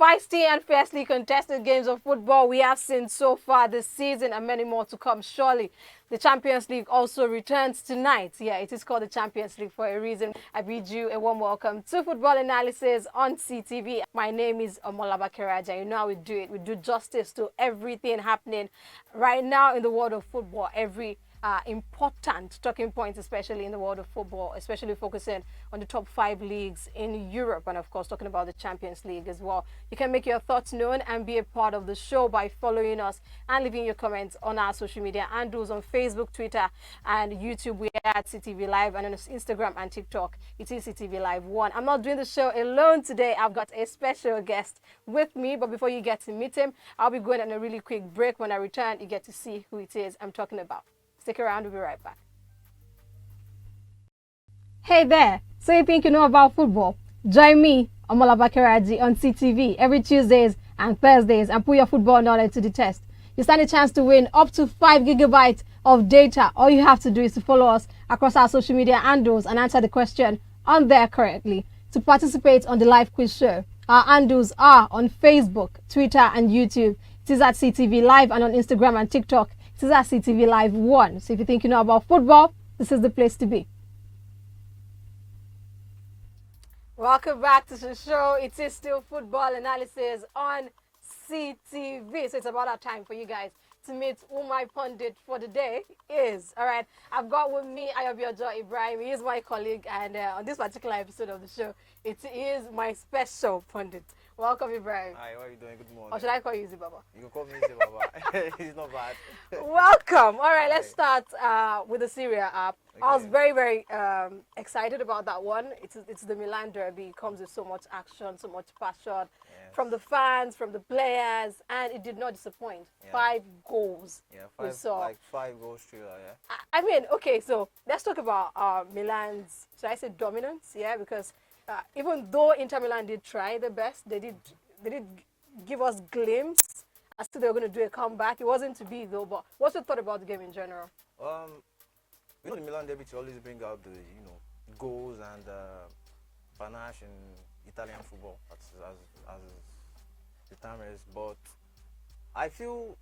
feisty and fiercely contested games of football we have seen so far this season, and many more to come surely. The Champions League also returns tonight. Yeah, it is called the Champions League for a reason. I bid you a warm welcome to Football Analysis on CTV. My name is Omolaba Keraja. You know how we do it. We do justice to everything happening right now in the world of football. Every important talking points, especially in the world of football, especially focusing on the top 5 leagues in Europe, and of course talking about the Champions League as well. You can make your thoughts known and be a part of the show by following us and leaving your comments on our social media handles on Facebook, Twitter, and YouTube. We are at CTV Live, and on Instagram and TikTok it is CTV Live 1. I'm not doing the show alone today. I've got a special guest with me, but before you get to meet him, I'll be going on a really quick break. When I return, you get to see who it is I'm talking about. Stick around, we'll be right back. Hey there, so you think you know about football? Join me, Omolaba Keraji, on CTV every Tuesdays and Thursdays and put your football knowledge to the test. You stand a chance to win up to 5 gigabytes of data. All you have to do is to follow us across our social media handles and answer the question on there correctly. To participate on the live quiz show, our handles are on Facebook, Twitter, and YouTube. It is at CTV Live, and on Instagram and TikTok, it is at CTV Live 1. So if you think you know about football, this is the place to be. Welcome back to the show. It is still Football Analysis on CTV. So it's about our time for you guys to meet who my pundit for the day is. All right, I've got with me Ayobiojo Ibrahim. He is my colleague, and on this particular episode of the show, it is my special pundit. Welcome, Ibrahim. Hi, how are you doing? Good morning. Or should I call you Easy Baba? You can call me Easy Baba. It's not bad. Welcome. All right, let's start with the Serie A app. Okay. I was very, very excited about that one. It's the Milan derby. It comes with so much action, so much passion from the fans, from the players, and it did not disappoint. Yeah. 5 goals. Yeah, we saw. like 5 goals thriller, yeah. I mean, okay, so let's talk about Milan's, should I say dominance? Yeah, because even though Inter Milan did try the best, they did give us glimpse as to they were going to do a comeback. It wasn't to be though. But what's your thought about the game in general? You know, the Milan derby to always bring out the goals and panache in Italian football as the time is. But I feel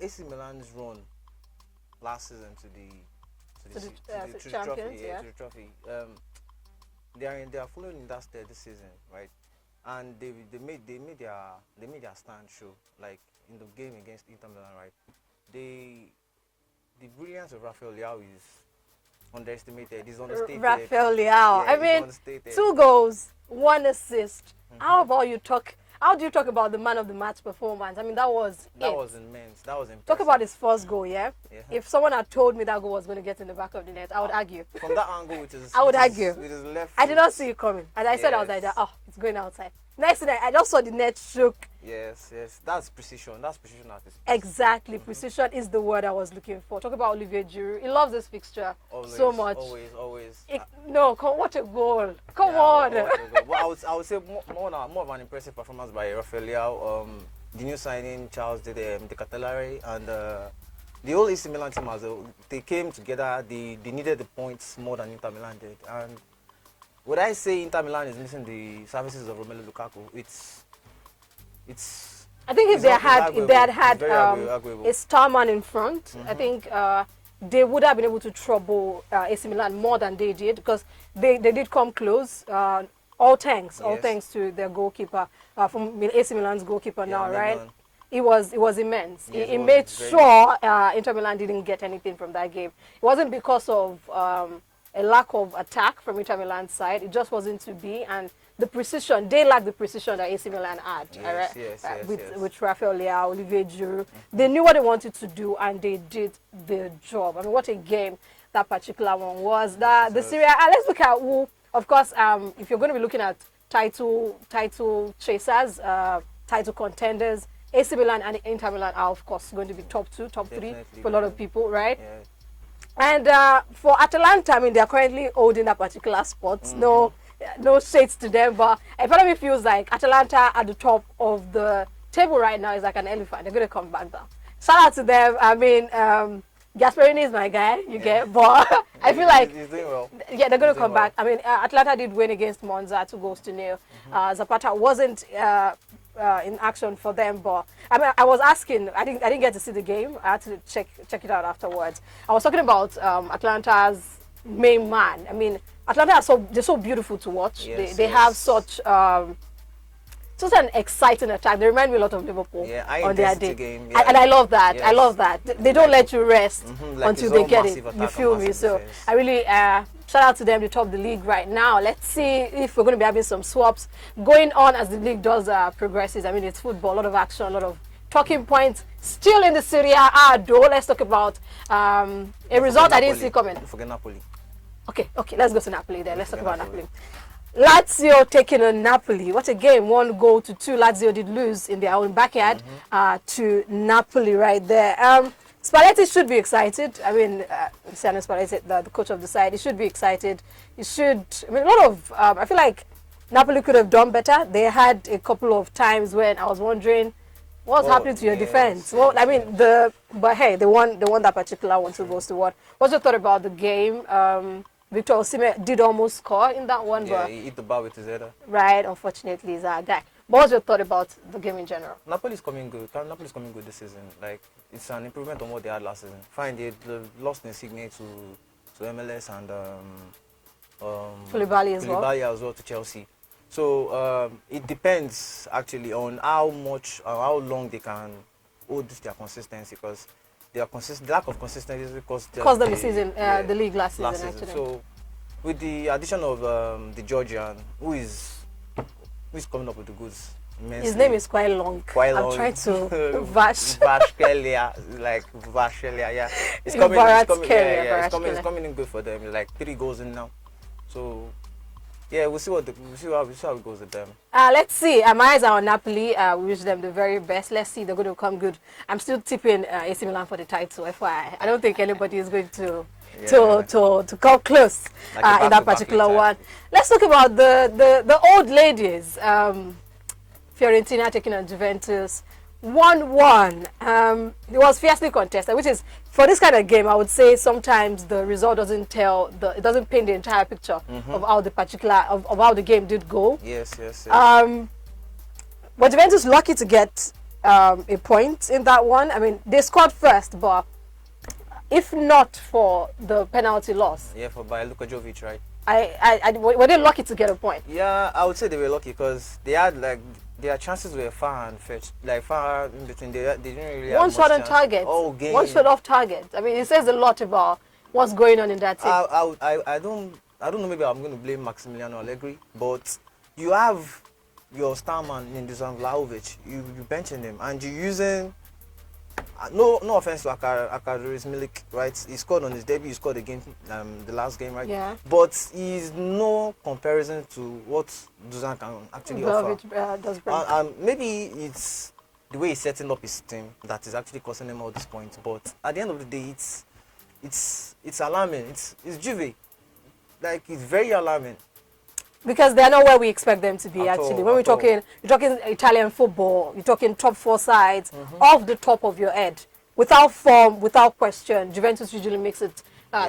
AC Milan's run last season to the Champions, to the trophy. They are following in that step this season, right? And they made their stand show, like in the game against Inter Milan, right? The brilliance of Rafael Leao is underestimated. He's understated. Rafael Leao. Yeah, I mean, 2 goals, 1 assist. How about you talk? How do you talk about the man of the match performance? I mean, that was immense. That was impressive. Talk about his first goal, yeah? If someone had told me that goal was going to get in the back of the net, I would argue. From that angle, with his left I did not see it coming. As I said, I was like, oh, it's going outside. Next thing, I just saw the net shook. Yes. That's precision. That's precision at its best. Exactly. Precision is the word I was looking for. Talk about Olivier Giroud. He loves this fixture so much. Always. What a goal. Come on. Well, I would say more of an impressive performance by Rafael Leao. The new signing, Charles De Ketelaere, and the whole AC Milan team, they came together. They needed the points more than Inter Milan did. And would I say Inter Milan is missing the services of Romelu Lukaku? It's. I think if they had had a star man in front, I think they would have been able to trouble AC Milan more than they did, because they did come close. All thanks to their goalkeeper, from AC Milan's goalkeeper now, right? It was immense. Yes, it made sure Inter Milan didn't get anything from that game. It wasn't because of a lack of attack from Inter Milan's side. It just wasn't to be, and the precision, they lacked the precision that AC Milan had. With Rafael Leao, Olivier Giroud. They knew what they wanted to do, and they did the job. I mean, what a game that particular one was. The Serie A, let's look at who, of course, if you're going to be looking at title chasers, title contenders, AC Milan and Inter Milan are, of course, going to be top 2, top 3 for a lot of people, right? Yeah. And for Atalanta, I mean, they're currently holding that particular spot. No shades to them, but it probably feels like Atalanta at the top of the table right now is like an elephant. They're going to come back down. Shout out to them. I mean, Gasperini is my guy, you get, but I feel like he's doing well. yeah, they're going to come well. back. I mean, Atlanta did win against Monza 2-0. Zapata wasn't in action for them, but I mean, I was asking. I didn't get to see the game. I had to check it out afterwards. I was talking about Atlanta's main man. I mean, Atlanta they're so beautiful to watch. Yes, they have such such an exciting attack. They remind me a lot of Liverpool on their day. Game, and I love that. Yes. I love that. They don't let you rest like until they get it. You feel me? So I really shout out to them. They top the league right now. Let's see if we're going to be having some swaps going on as the league does progresses. I mean, it's football, a lot of action, a lot of talking points. Still in the Serie A, though. Let's talk about a result I didn't see coming. Don't forget Napoli. Okay, let's go to Napoli then. Let's talk about Napoli. Lazio taking on Napoli. What a game. 1-2. Lazio did lose in their own backyard to Napoli right there. Spalletti should be excited. I mean, Luciano Spalletti, the coach of the side, he should be excited. He should, I mean, a lot of, I feel like Napoli could have done better. They had a couple of times when I was wondering, what's happening to your defense? Well, I mean, but hey, they won that particular one, 2-1. What's your thought about the game? Victor Osimhen did almost score in that one, Yeah, but he hit the bar with his header. right, unfortunately, he's our guy. But what's your thought about the game in general? Napoli's coming good. Napoli's coming good this season. Like, it's an improvement on what they had last season. Fine, they lost Insigne to MLS and Koulibaly as well. Koulibaly as well to Chelsea. So it depends actually on how long they can hold this their consistency, because the lack of consistency is because Caused them the league last season. Actually. So with the addition of the Georgian, who is coming up with the goods. Immensely. His name is quite long. I'm trying to Vashkelia, like Vashkelia, yeah. It's coming in good for them. Like 3 goals in now. So yeah, we'll see how it goes with them. Let's see. My eyes are on Napoli. We wish them the very best. Let's see. They're going to come good. I'm still tipping AC Milan for the title. FYI, I don't think anybody is going to come close like in that particular one. Let's talk about the old ladies. Fiorentina taking on Juventus. 1-1. It was fiercely contested, which is, for this kind of game, I would say sometimes the result doesn't it doesn't paint the entire picture of how of how the game did go. Yes. But Juventus lucky to get a point in that one. I mean, they scored first, but if not for the penalty loss, by Luka Jovic, right? Were they lucky to get a point? Yeah, I would say they were lucky because they had their chances were far and fetched, like far in between. They didn't really have one much shot on chance. target. Oh, game. One shot off target. I mean, it says a lot about what's going on in that team. I don't know. Maybe I'm going to blame Maximiliano Allegri, but you have your star man in Dusan Vlahovic. You benching him and you're using. No offense to Akaduris Milik, right? He scored on his debut. He scored against the last game, right? Yeah. But he's no comparison to what Dusan can actually offer. Does bring. Maybe it's the way he's setting up his team that is actually causing him all these points. But at the end of the day, it's alarming. It's Juve. Like, it's very alarming. Because they're not where we expect them to be, actually. When you're talking Italian football, you're talking top 4 sides, off the top of your head. Without form, without question, Juventus usually makes it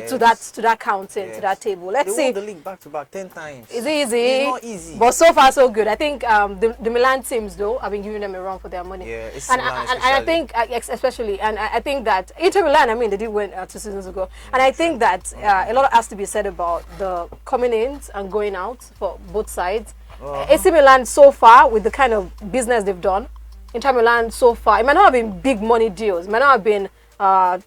to that counting, to that table. Let's see. They won the league back-to-back 10 times. Is it easy? It's not easy. But so far, so good. I think the Milan teams, though, have been giving them a run for their money. Yeah, it's and Milan I think, especially, and I think that Inter Milan, I mean, they did win 2 seasons ago. And I think that a lot has to be said about the coming in and going out for both sides. AC Milan, so far, with the kind of business they've done, Inter Milan, so far, it might not have been big money deals. It might not have been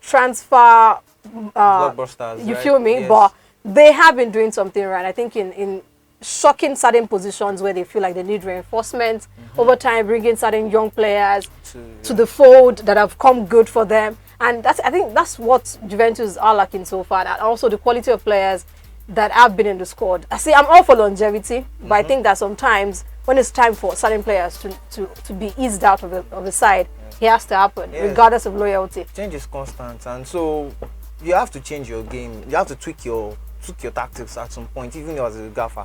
transfer blockbusters, you right? feel me? Yes. But they have been doing something right. I think in shocking certain positions where they feel like they need reinforcement over time, bringing certain young players to the fold that have come good for them. And I think that's what Juventus are lacking so far. And also the quality of players that have been in the squad. I see, I'm all for longevity, but I think that sometimes when it's time for certain players to be eased out of the side, it has to happen, regardless of loyalty. Change is constant, and so you have to change your game. You have to tweak your tactics at some point, even as a gaffer.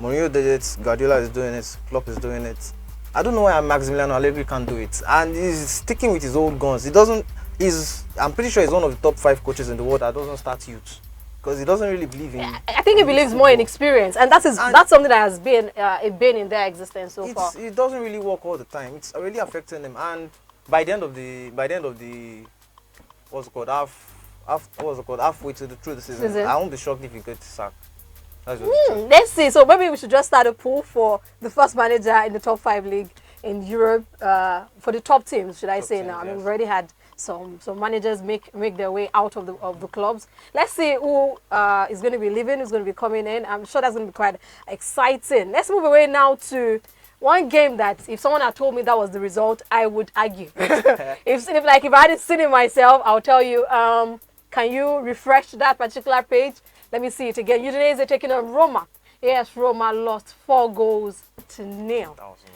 Mourinho did it, Guardiola is doing it, Klopp is doing it. I don't know why Maximiliano Allegri can't do it, and he's sticking with his old guns. You I'm pretty sure he's one of the top 5 coaches in the world that doesn't start youth, because he doesn't really believe in. I think he believes more in experience, and that's something that has been in their existence so far. It doesn't really work all the time. It's really affecting them, and by the end of the what's it called halfway through the season, I won't be shocked if he gets sacked. Let's see. So maybe we should just start a pool for the first manager in the top 5 league in Europe, for the top teams, should I say now? I mean, we've already had some managers make their way out of the clubs. Let's see who is going to be leaving, who's going to be coming in. I'm sure that's going to be quite exciting. Let's move away now to one game that if someone had told me that was the result, I would argue. if I hadn't seen it myself, I'll tell you. Can you refresh that particular page? Let me see it again. Udinese are taking on Roma. Yes, Roma lost 4-0.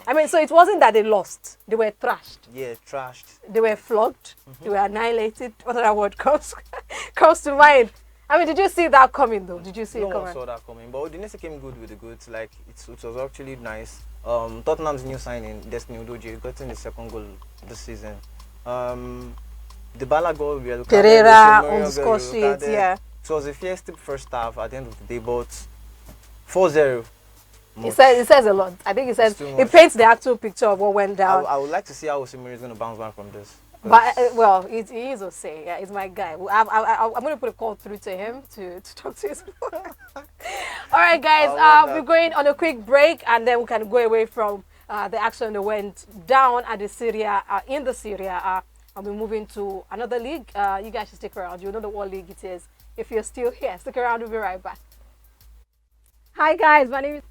I mean, so it wasn't that they lost. They were trashed. Yeah, trashed. They were flogged. They were annihilated. What other word comes to mind? I mean, did you see that coming, though? Did you see it coming? No one saw that coming. But Udinese came good with the goods. Like, it was actually nice. Tottenham's new signing, Destiny Udogie, got in the second goal this season. The Bala goal, Pereira on the score sheet, yeah. It was a fiesta first half at the end of the day, but 4-0. It says a lot. I think it paints the actual picture of what went down. I would like to see how Osimhen is going to bounce back from this. But well, he is Ose. Yeah, he's my guy. I'm going to put a call through to him to talk to his All right, guys. We're going on a quick break, and then we can go away from the action that went down at the Syria in the Syria. And we're moving to another league. You guys should stick around. You know what league it is. If you're still here, stick around. We'll be right back. Hi, guys. My name is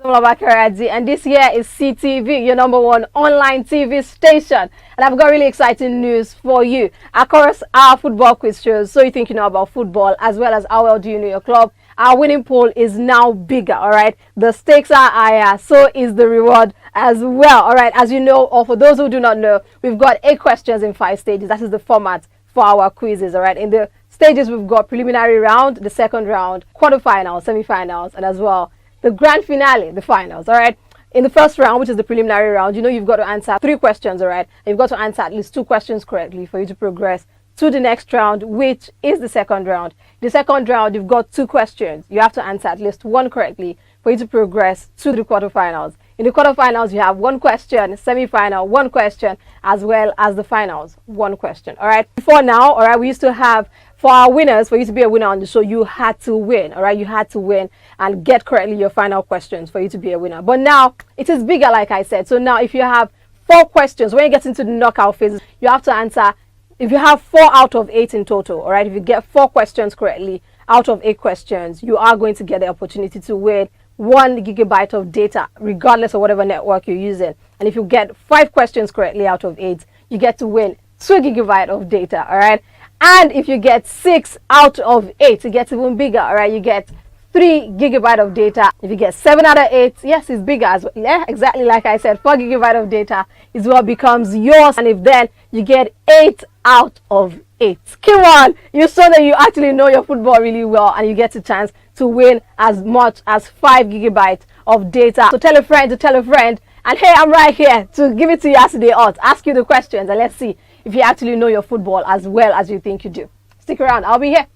and this here is CTV, your #1 online TV station. And I've got really exciting news for you. Of course, our football quiz shows, so you think you know about football, as well as how well do you know your club. Our winning pool is now bigger, all right? The stakes are higher, so is the reward as well, all right? As you know, or for those who do not know, we've got 8 questions in 5 stages. That is the format for our quizzes, all right? In the stages, we've got preliminary round, the second round, quarterfinals, semifinals, and as well the grand finale, the finals, all right? In the first round, which is the preliminary round, you know you've got to answer 3 questions, all right? And you've got to answer at least 2 questions correctly for you to progress to the next round, which is the second round. The second round, you've got 2 questions. You have to answer at least 1 correctly for you to progress to the quarterfinals. In the quarterfinals, you have 1 question, semi-final, 1 question, as well as the finals, 1 question, all right? Before now, all right, we used to have, for our winners, for you to be a winner on the show, you had to win, all right? You had to win and get correctly your final questions for you to be a winner. But now, it is bigger, like I said. So now, if you have 4 questions, when you get into the knockout phases, you have to answer, if you have 4 out of 8 in total, all right? If you get 4 questions correctly out of 8 questions, you are going to get the opportunity to win 1 gigabyte of data, regardless of whatever network you're using. And if you get 5 questions correctly out of 8, you get to win 2 gigabyte of data, all right? And if you get 6 out of 8, it gets even bigger, all right? You get 3 gigabyte of data. If you get 7 out of 8, yes, it's bigger as well. Yeah, exactly like I said, 4 gigabyte of data is what becomes yours. And if then you get 8 out of 8, come on, you saw that you actually know your football really well, and you get a chance to win as much as 5 gigabytes of data. So tell a friend to tell a friend, and hey, I'm right here to give it to you as the odds, ask you the questions, and let's see if you actually know your football as well as you think you do. Stick around, I'll be here.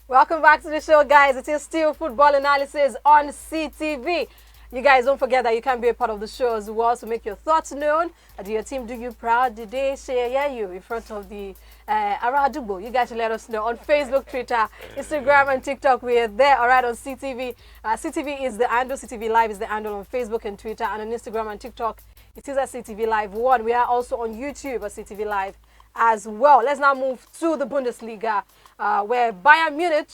Welcome back to the show, guys. It is still football analysis on CTV. You guys don't forget that you can be a part of the show as well, so make your thoughts known. Do your team do you proud? Did they share you in front of the Aradubo? You guys should let us know on Facebook, Twitter, Instagram, and TikTok. We are there, all right, on CTV. CTV is the handle. CTV Live is the handle on Facebook and Twitter, and on Instagram and TikTok, it is at CTV Live 1. We are also on YouTube at CTV Live as well. Let's now move to the Bundesliga, where Bayern Munich,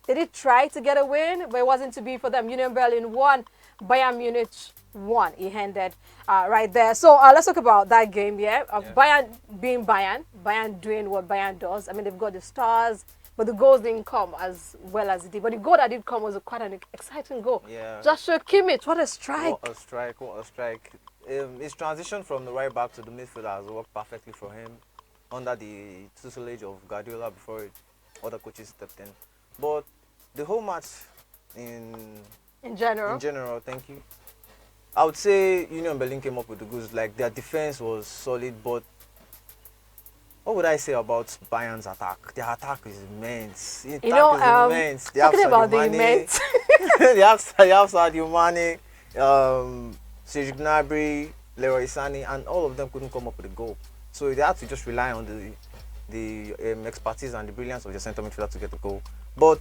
they did try to get a win, but it wasn't to be for them. Union Berlin won, Bayern Munich won. He ended right there. So let's talk about that game, yeah? Bayern being Bayern, Bayern doing what Bayern does. I mean, they've got the stars, but the goals didn't come as well as it did. But the goal that did come was quite an exciting goal. Yeah. Joshua Kimmich, what a strike. What a strike, what a strike. His transition from the right back to the midfield has worked perfectly for him under the tutelage of Guardiola before other coaches stepped in. But the whole match in general, thank you. I would say Union Berlin came up with the goods. Like their defense was solid, but what would I say about Bayern's attack? Their attack is immense. The attack is immense. They have talking about the Mane. immense. they have Sadio Mane, Serge Gnabry, Leroy Sané, and all of them couldn't come up with a goal. So they had to just rely on the expertise and the brilliance of the centre midfielder to get the goal. But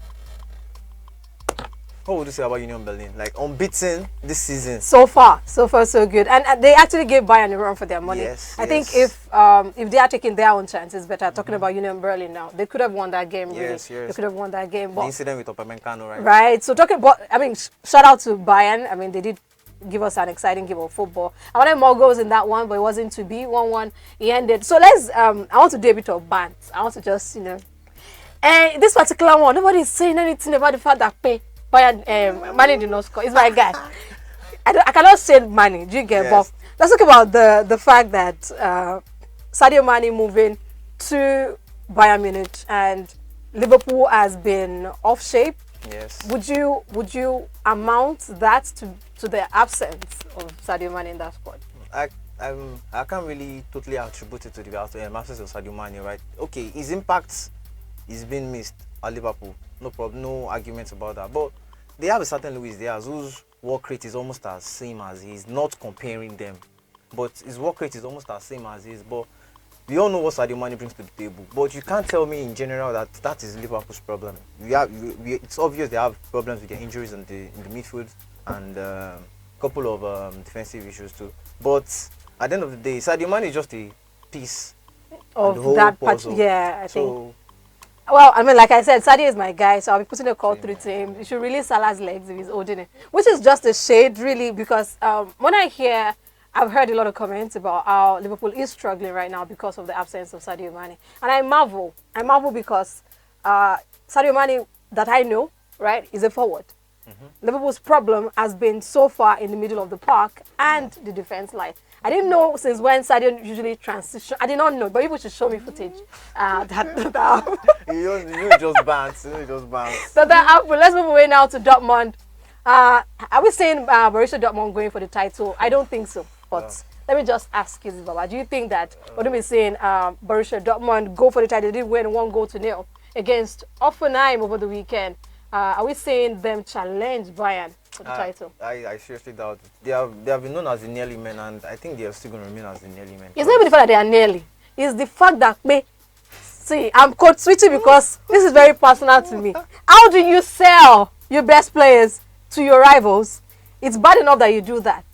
what would you say about Union Berlin? Like unbeaten this season. So far, so good. And they actually gave Bayern a run for their money. Yes, I think if they are taking their own chances better, talking about Union Berlin now, they could have won that game. Yes, really. yes. They could have won that game. But the incident with Upamecano, right? Right. So talking about, I mean, shout out to Bayern. I mean, they did give us an exciting game of football. I wanted more goals in that one, but it wasn't to be. 1-1, it ended. So let's, I want to do a bit of bant. I want to just, and this particular one, nobody is saying anything about the fact that Bayern Mane did not score. It's my guy. I cannot say Mane. Do you get? Yes. But let's talk about the fact that Sadio Mane moving to Bayern Munich and Liverpool has been off shape. Yes. Would you amount that to the absence of Sadio Mane in that squad? I can't really totally attribute it to the absence of Sadio Mane, right? Okay, his impact is being missed at Liverpool. No problem, no arguments about that. But they have a certain Luis Diaz whose work rate is almost as same as his. Not comparing them, but his work rate is almost as same as his. But we all know what Sadio Mane brings to the table. But you can't tell me in general that is Liverpool's problem. It's obvious they have problems with their injuries in the midfield and a couple of defensive issues too. But at the end of the day, Sadio Mane is just a piece of that puzzle. Yeah, I think. So, well, I mean, like I said, Sadio is my guy, so I'll be putting a call through to him. You should release Salah's legs if he's holding it, which is just a shade, really, because when I've heard a lot of comments about how Liverpool is struggling right now because of the absence of Sadio Mane. And I marvel because Sadio Mane, that I know, right, is a forward. Liverpool's problem has been so far in the middle of the park and the defense line. I didn't know since when Sadio usually transition. I did not know, but people should show me footage. you just bounce. That happened. Let's move away now to Dortmund. Are we saying Borussia Dortmund going for the title? I don't think so. But let me just ask you, Baba. Do you think that what we saying Borussia Dortmund go for the title? They did win 1-0 against Hoffenheim over the weekend. Are we saying them challenge Bayern for the title? I seriously doubt it. They have been known as the nearly men, and I think they are still going to remain as the nearly men. It's not even the fact that they are nearly. It's the fact that see, I'm code switching because this is very personal to me. How do you sell your best players to your rivals? It's bad enough that you do that.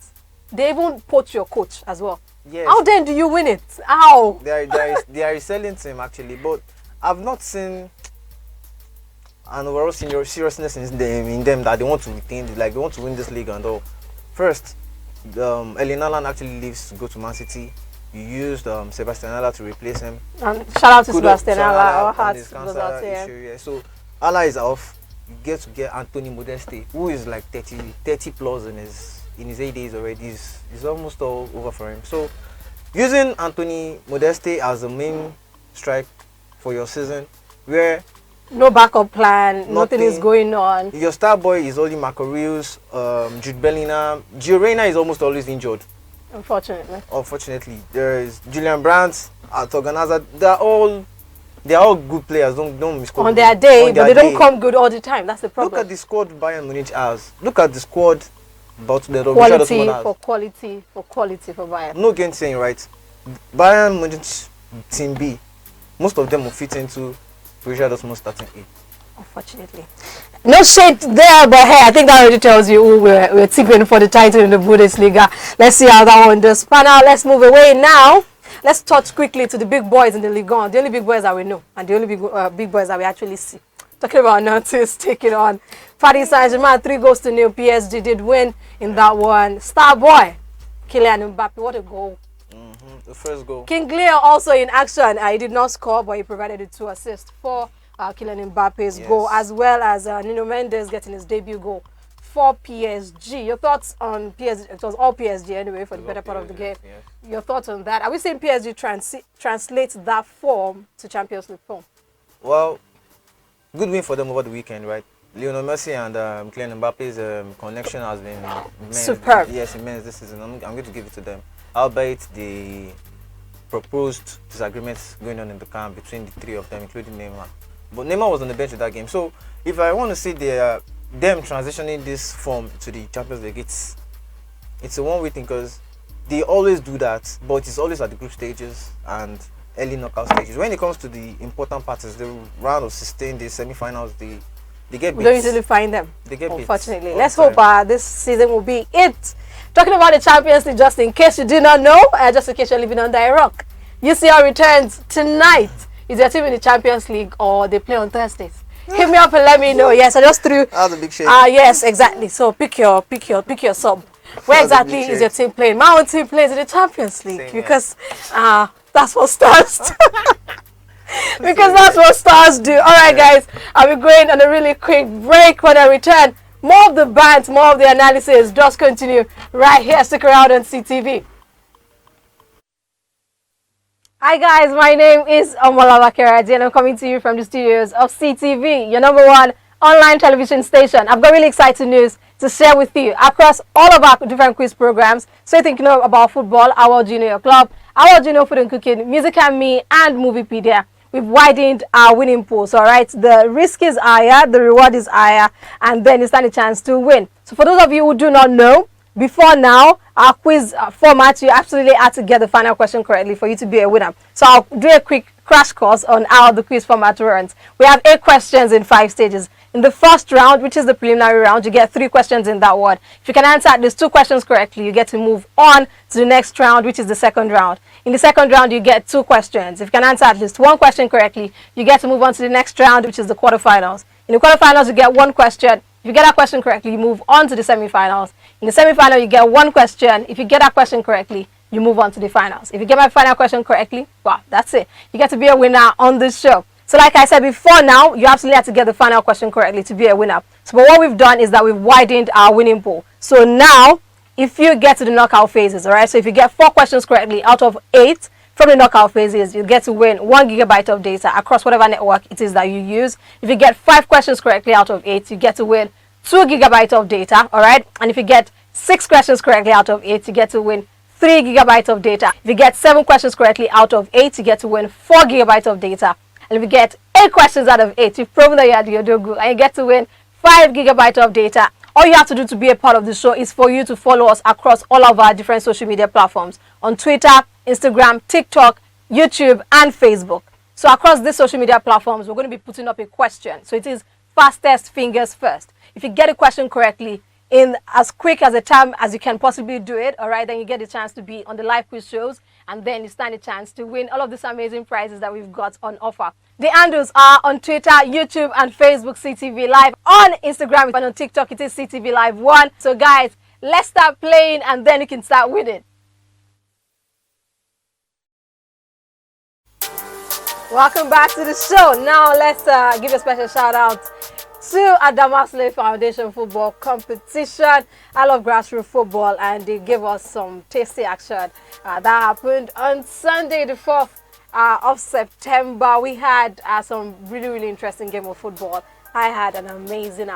They even poach your coach as well. Yes. How then do you win it? How? They are a selling team actually, but I've not seen an overall seriousness in them that they want to retain, like they want to win this league and all. First, Erling Haaland actually leaves to go to Man City. You used Sebastian Haller to replace him. And shout out to Sebastian Haller. Our hearts goes out to him. Yeah. So Haller is off. You get to get Anthony Modeste, who is like 30 plus in his heydays already. He's almost all over for him. So using Anthony Modeste as the main strike for your season, where no backup plan, nothing is going on. Your star boy is only Marco Reus, Jude Bellingham. Gio Reyna is almost always injured. Unfortunately, there is Julian Brandt, Torgan Hazard. They are all good players. Don't misquote on their day, but they don't come good all the time. That's the problem. Look at the squad Bayern Munich has. Look at the squad, but the quality for Bayern. No game saying right. Bayern Munich team B, most of them will fit into Borussia Dortmund starting A. Unfortunately. No shade there, but hey, I think that already tells you who we're tipping for the title in the Bundesliga. Let's see how that one does pan out. Let's move away now. Let's touch quickly to the big boys in the Ligue 1. The only big boys that we know and the only big boys that we actually see. Talking about Nantes taking on Paris Saint-Germain, 3-0 PSG did win in that one. Star boy, Kylian Mbappe, what a goal. The first goal. King Lear also in action. He did not score, but he provided the 2 assists for Kylian Mbappe's goal, as well as Nuno Mendes getting his debut goal for PSG. Your thoughts on PSG? It was all PSG anyway for the better part of the game. Yes. Your thoughts on that? Are we seeing PSG translate that form to Champions League form? Well, good win for them over the weekend, right? Lionel Messi and Kylian Mbappe's connection has been immense. Superb. Yes, immense this season. I'm going to give it to them. Albeit the proposed disagreements going on in the camp between the three of them, including Neymar. But Neymar was on the bench at that game. So if I want to see them transitioning this form to the Champions League, it's a one-way thing because they always do that, but it's always at the group stages and early knockout stages. When it comes to the important parts, the round of 16, the semi-finals, they get beat. We don't usually find them, They get beat. unfortunately. Let's hope this season will be it. Talking about the Champions League, just in case you do not know, just in case you're living under a rock, UCL returns tonight. Is your team in the Champions League or they play on Thursdays? Hit me up and let me know. Yes, I just threw. That's a big shame. Yes, exactly. So pick your sub. Where exactly is your team playing? My own team plays in the Champions League. Same, because that's what stars. Because that's what stars do. All right, guys, I'll be going on a really quick break. When I return, more of the bands, more of the analysis. Just continue right here. Stick around on CTV. Hi guys, my name is Omolava Keradi and I'm coming to you from the studios of CTV, your #1 online television station. I've got really exciting news to share with you across all of our different quiz programs. So you think you know about football, how well do you know your club, how well do you know food and cooking, music and me, and Moviepedia. We've widened our winning pools, all right? The risk is higher, the reward is higher, and then you stand a chance to win. So for those of you who do not know, before now, our quiz format, you absolutely had to get the final question correctly for you to be a winner. So I'll do a quick crash course on how the quiz format runs. We have 8 questions in 5 stages. In the first round, which is the preliminary round, you get 3 questions in that word. If you can answer at least 2 questions correctly, you get to move on to the next round, which is the second round. In the second round, you get 2 questions. If you can answer at least 1 question correctly, you get to move on to the next round, which is the quarterfinals. In the quarterfinals, you get 1 question. If you get that question correctly, you move on to the semifinals. In the semifinal, you get 1 question. If you get that question correctly, you move on to the finals. If you get my final question correctly, wow, that's it. You get to be a winner on this show. So like I said before now, you absolutely have to get the final question correctly to be a winner. So but what we've done is that we've widened our winning pool. So now, if you get to the knockout phases, all right, so if you get 4 questions correctly out of 8, from the knockout phases, you get to win 1 gigabyte of data across whatever network it is that you use. If you get 5 questions correctly out of 8, you get to win 2 gigabytes of data, all right? And if you get 6 questions correctly out of 8, you get to win 3 gigabytes of data. If you get 7 questions correctly out of 8, you get to win 4 gigabytes of data. And if you get 8 questions out of 8, you've proven that you are the Odogu, and you get to win 5 gigabytes of data. All you have to do to be a part of the show is for you to follow us across all of our different social media platforms on Twitter, Instagram, TikTok, YouTube, and Facebook. So across these social media platforms, we're going to be putting up a question. So it is fastest fingers first. If you get a question correctly in as quick as a time as you can possibly do it, all right, then you get a chance to be on the live quiz shows, and then you stand a chance to win all of these amazing prizes that we've got on offer. The handles are on Twitter, YouTube, and Facebook, CTV Live. On Instagram and on TikTok, it is CTV Live 1. So guys, let's start playing, and then you can start winning. Welcome back to the show. Now let's give a special shout out to Adamasle Foundation Football Competition. I love grassroots football, and they gave us some tasty action that happened on Sunday the 4th of September. We had some really interesting game of football. I had an amazing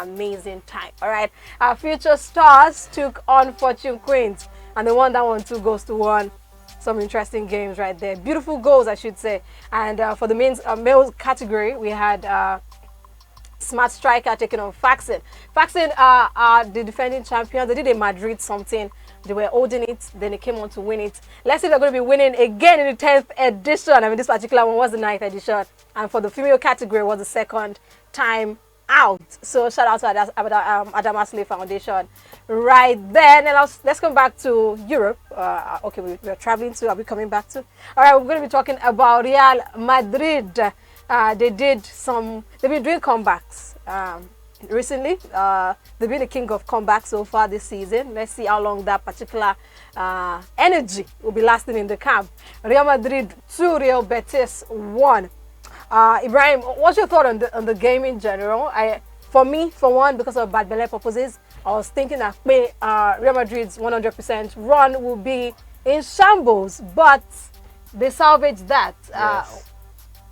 time. All right, our future stars took on Fortune Queens, and they won that one 2 goals to 1. Some interesting games right there, beautiful goals I should say. And for the male category, we had Smart Striker taking on Faxon. Faxon are the defending champions. They did a Madrid something. They were holding it, then they came on to win it. Let's see if they're going to be winning again in the 10th edition. I mean, this particular one was the 9th edition. And for the female category, it was the 2nd time out. So shout out to Adamasle Foundation right there. Now let's come back to Europe. Okay, we're traveling to, are we coming back to? All right, we're going to be talking about Real Madrid. They've been doing comebacks recently. They've been the king of comebacks so far this season. Let's see how long that particular energy will be lasting in the camp. Real Madrid 2, Real Betis 1. Ibrahim, what's your thought on the game in general? For me, for one, because of bad belly purposes, I was thinking that Real Madrid's 100% run will be in shambles, but they salvaged that. Yes.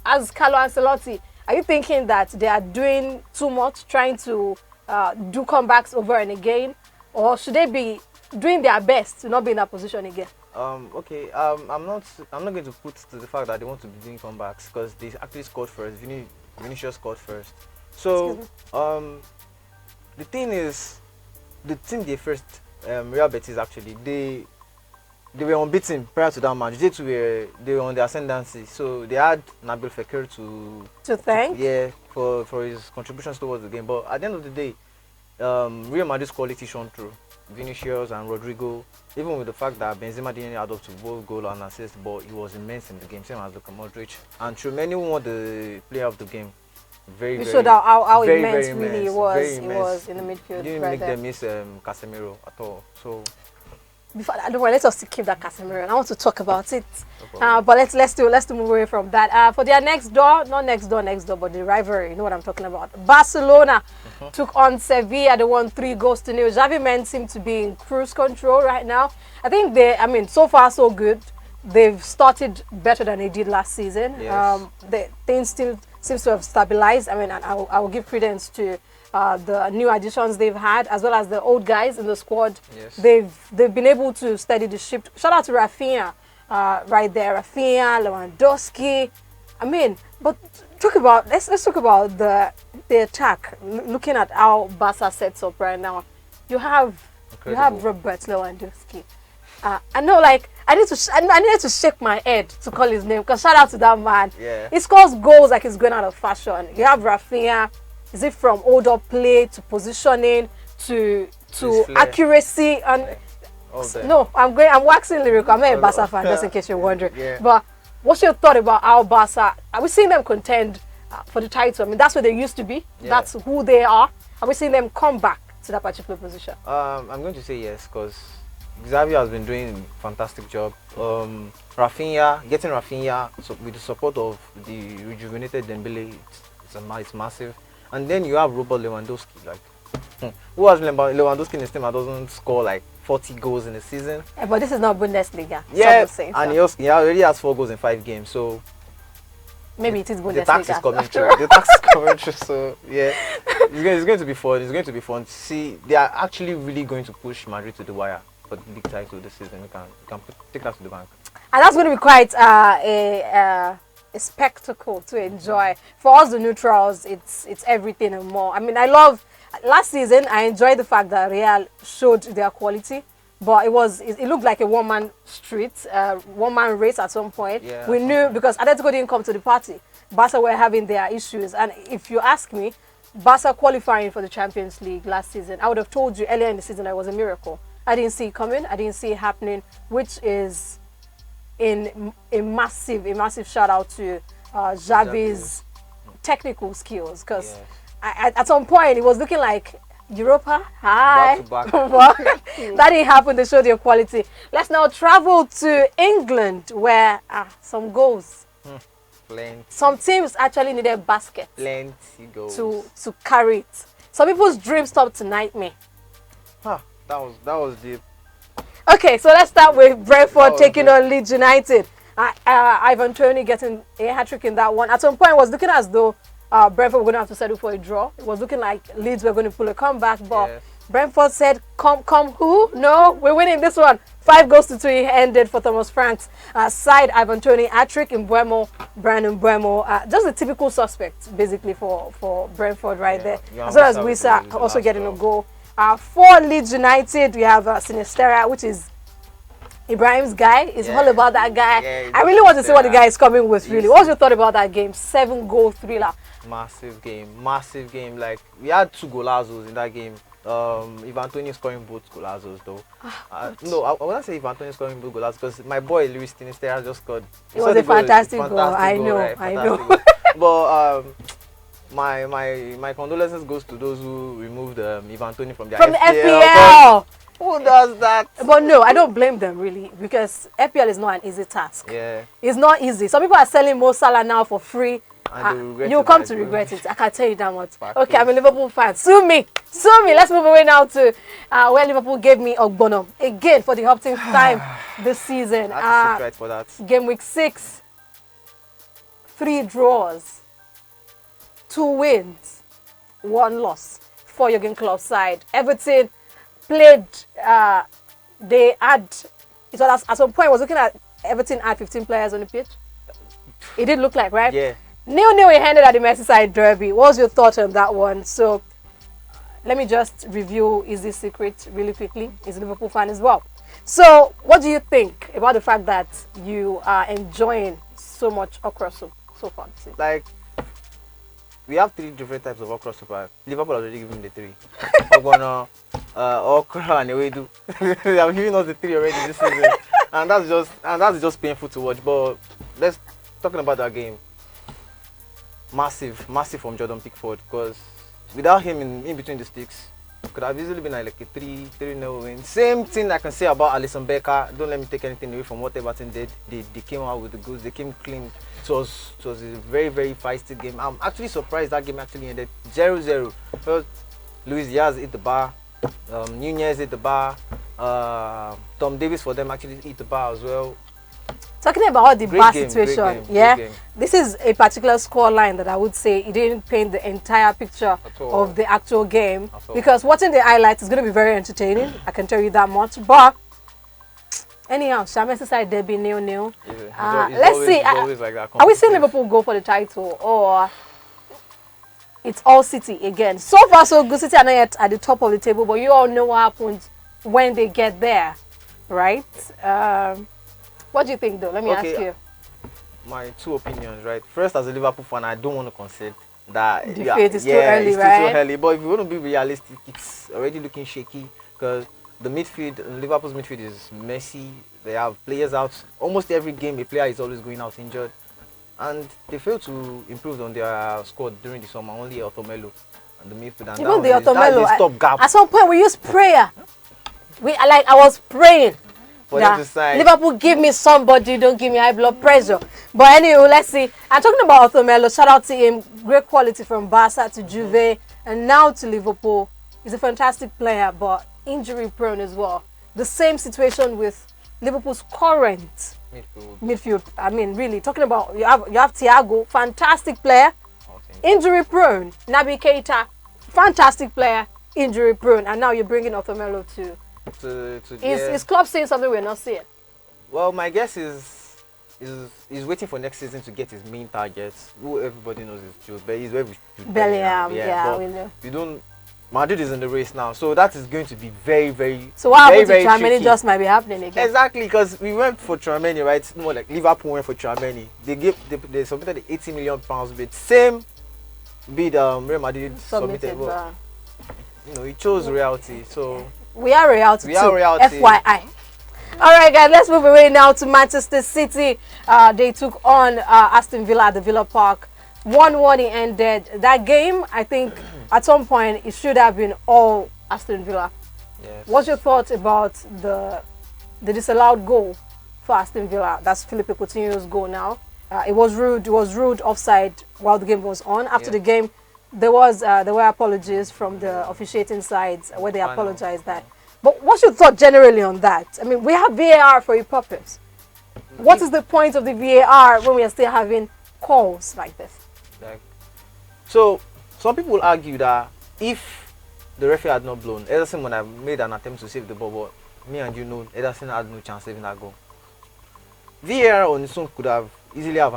As Carlo Ancelotti, Are you thinking that they are doing too much, trying to do comebacks over and again, or should they be doing their best to not be in that position again? Okay. I'm not going to put to the fact that they want to be doing comebacks because they actually scored first. Vinicius scored first. So the thing is, the team they first Real Betis actually they were unbeaten prior to that match. They were on the ascendancy, so they had Nabil Fekir to thank. For his contributions towards the game. But at the end of the day, Real Madrid's quality shone through. Vinicius and Rodrigo, even with the fact that Benzema didn't add up to both goal and assist, but he was immense in the game, same as Luka Modric. And Tchouaméni won the player of the game. You showed how very, immense very really immense. he was in the midfield. He didn't make them miss Casemiro at all. So before that, don't worry, let's just keep that Casemiro. I want to talk about it. But let's move away from that. For their next door, but the rivalry. You know what I'm talking about. Barcelona took on Sevilla. They won 3-0. Xavi men seem to be in cruise control right now. I think so far so good. They've started better than they did last season. Yes. Things still seems to have stabilized. I mean, I will give credence to the new additions they've had, as well as the old guys in the squad. Yes. They've been able to steady the ship. Shout out to Rafinha, right there. Rafinha, Lewandowski. I mean, but let's talk about the attack. Looking at how Barca sets up right now, you have Robert Lewandowski. I know, like I needed to shake my head to call his name because shout out to that man. Yeah. He scores goals like he's going out of fashion. You have Rafinha. Is it from hold up play to positioning to accuracy and no? I'm waxing lyrical. I'm not a Barca fan, just in case you're wondering. Yeah. But what's your thought about how Barca? Are we seeing them contend for the title? I mean, that's where they used to be. Yeah. That's who they are. Are we seeing them come back to that particular position? I'm going to say yes because Xavi has been doing a fantastic job. Getting Rafinha with the support of the rejuvenated Dembele, it's massive. And then you have Robert Lewandowski. Like, who has Lewandowski in his team that doesn't score like 40 goals in a season? Yeah, but this is not Bundesliga. Yeah, and he already has 4 goals in 5 games. So maybe it is Bundesliga. The tax is coming through. The tax is coming through. So yeah, it's going to be fun. It's going to be fun. See, they are actually really going to push Madrid to the wire for the big title this season. We can take that to the bank. And that's going to be quite a spectacle to enjoy. For us, the neutrals, it's everything and more. I mean, last season, I enjoyed the fact that Real showed their quality, but it looked like a one-man street, one-man race at some point. Yeah, we knew because Atletico didn't come to the party. Barca were having their issues, and if you ask me, Barca qualifying for the Champions League last season, I would have told you earlier in the season that it was a miracle. I didn't see it coming. I didn't see it happening, which is in a massive shout out to Xavi's technical skills, because at some point it was looking like Europa, hi, back to back. That didn't happen. They showed their quality. Let's now travel to England, where some goals. Plenty. Some teams actually needed baskets. Plenty goals to carry it. Some people's dreams stopped to nightmare. That was deep. Okay, so let's start with Brentford taking on Leeds United. Ivan Toney getting a hat-trick in that one. At some point, it was looking as though Brentford were going to have to settle for a draw. It was looking like Leeds were going to pull a comeback, but Brentford said, come who? No, we're winning this one. 5-2 ended for Thomas Frank's side. Ivan Toney hat-trick in Brandon Mbeumo. Just a typical suspect, basically, for Brentford right there. As well as Wissa also getting a goal. For Leeds United, we have Sinistera, which is Ibrahim's guy. It's all about that guy. I really want to see what the guy is coming with, really. What's your thought about that game? 7-goal thriller. Massive game. Like, we had 2 golazos in that game. Ivan Toney scoring both golazos, though. No, I wouldn't say Ivan Toney scoring both golazos because my boy Luis Sinistera just scored. It was a fantastic goal. I know. But my condolences goes to those who removed Ivan Toney from the FPL. Who does that? But no, I don't blame them really, because FPL is not an easy task. Yeah, it's not easy. Some people are selling Mo Salah now for free. You'll come to regret it. I can tell you that much. Okay, I'm a Liverpool fan. Sue me. Let's move away now to where Liverpool gave me Ogbono again for the opting time this season. I have to sit right for that. Game week 6, 3 draws. 2 wins, 1 loss for Jurgen Klopp's side. Everton played, they had, it was at some point, I was looking at Everton had 15 players on the pitch. It did look like, right? Yeah. 0-0 it ended at the Merseyside Derby. What was your thought on that one? So, let me just review Easy Secret really quickly. He's a Liverpool fan as well. So, what do you think about the fact that you are enjoying so much okra soup so far? Like, we have 3 different types of okra soup. Liverpool already given the 3. Ogbono, okra, and ewedu. They have given us the 3 already this season, and that's just painful to watch. But let's talking about that game. Massive from Jordan Pickford, because without him in between the sticks, it could have easily been like a 3-0 win. Same thing I can say about Alisson Becker. Don't let me take anything away from what Everton did. They came out with the goods. They came clean. It was a very, very feisty game. I'm actually surprised that game actually ended 0-0. Because Luis Diaz hit the bar, Nunez hit the bar, Tom Davis for them actually hit the bar as well. Talking about the bar situation, yeah, game. This is a particular score line that I would say it didn't paint the entire picture of the actual game, because watching the highlights is going to be very entertaining. I can tell you that much. But anyhow, Merseyside derby 0-0. Let's see. Like are we seeing Liverpool go for the title, or it's all City again? So far, so good. City are not yet at the top of the table, but you all know what happens when they get there, right? What do you think, though? Let me ask you. My 2 opinions, right? First, as a Liverpool fan, I don't want to concede that defeat is too early, right? Too early. But if you want to be realistic, it's already looking shaky, because the midfield, Liverpool's midfield is messy. They have players out. Almost every game, a player is always going out injured, and they failed to improve on their squad during the summer. Only Otomelo and the midfield. And even the Otomelo, stop gap. at some point we used prayer. I was praying. Liverpool, give me somebody, don't give me high blood pressure. But anyway, let's see. I'm talking about Otomelo. Shout out to him. Great quality from Barca to Juve and now to Liverpool. He's a fantastic player, but injury prone as well. The same situation with Liverpool's current midfield. I mean, really, talking about, you have Thiago, fantastic player, injury prone. Naby Keita, fantastic player, injury prone. And now you're bringing Otomelo to is Klopp saying something we're not seeing? Well, my guess is waiting for next season to get his main targets. Who everybody knows is Jude, but he's where we should Bellingham. Yeah, we know. We don't. Madrid is in the race now, so that is going to be very, very. So what happened to Tchouaméni just might be happening again. Exactly, because we went for Tchouaméni, right? It's more like Liverpool went for Tchouaméni. They submitted the £80 million bid. Same bid Real Madrid submitted. But, you know, he chose reality, so. We are reality. We are reality. FYI. All right, guys, let's move away now to Manchester City. They took on Aston Villa at the Villa Park. 1-1 it ended. That game, I think, at some point, it should have been all Aston Villa. Yes. What's your thoughts about the disallowed goal for Aston Villa? That's Philippe Coutinho's goal now. It was ruled offside while the game was on. After the game, there were apologies from the officiating sides where they apologized that. But what's your thought generally on that? I mean, we have VAR for a purpose. What is the point of the VAR when we are still having calls like this? So, some people will argue that if the referee had not blown, Ederson would have made an attempt to save the ball, but me and you know Ederson had no chance saving that goal. VAR on its own could have easily have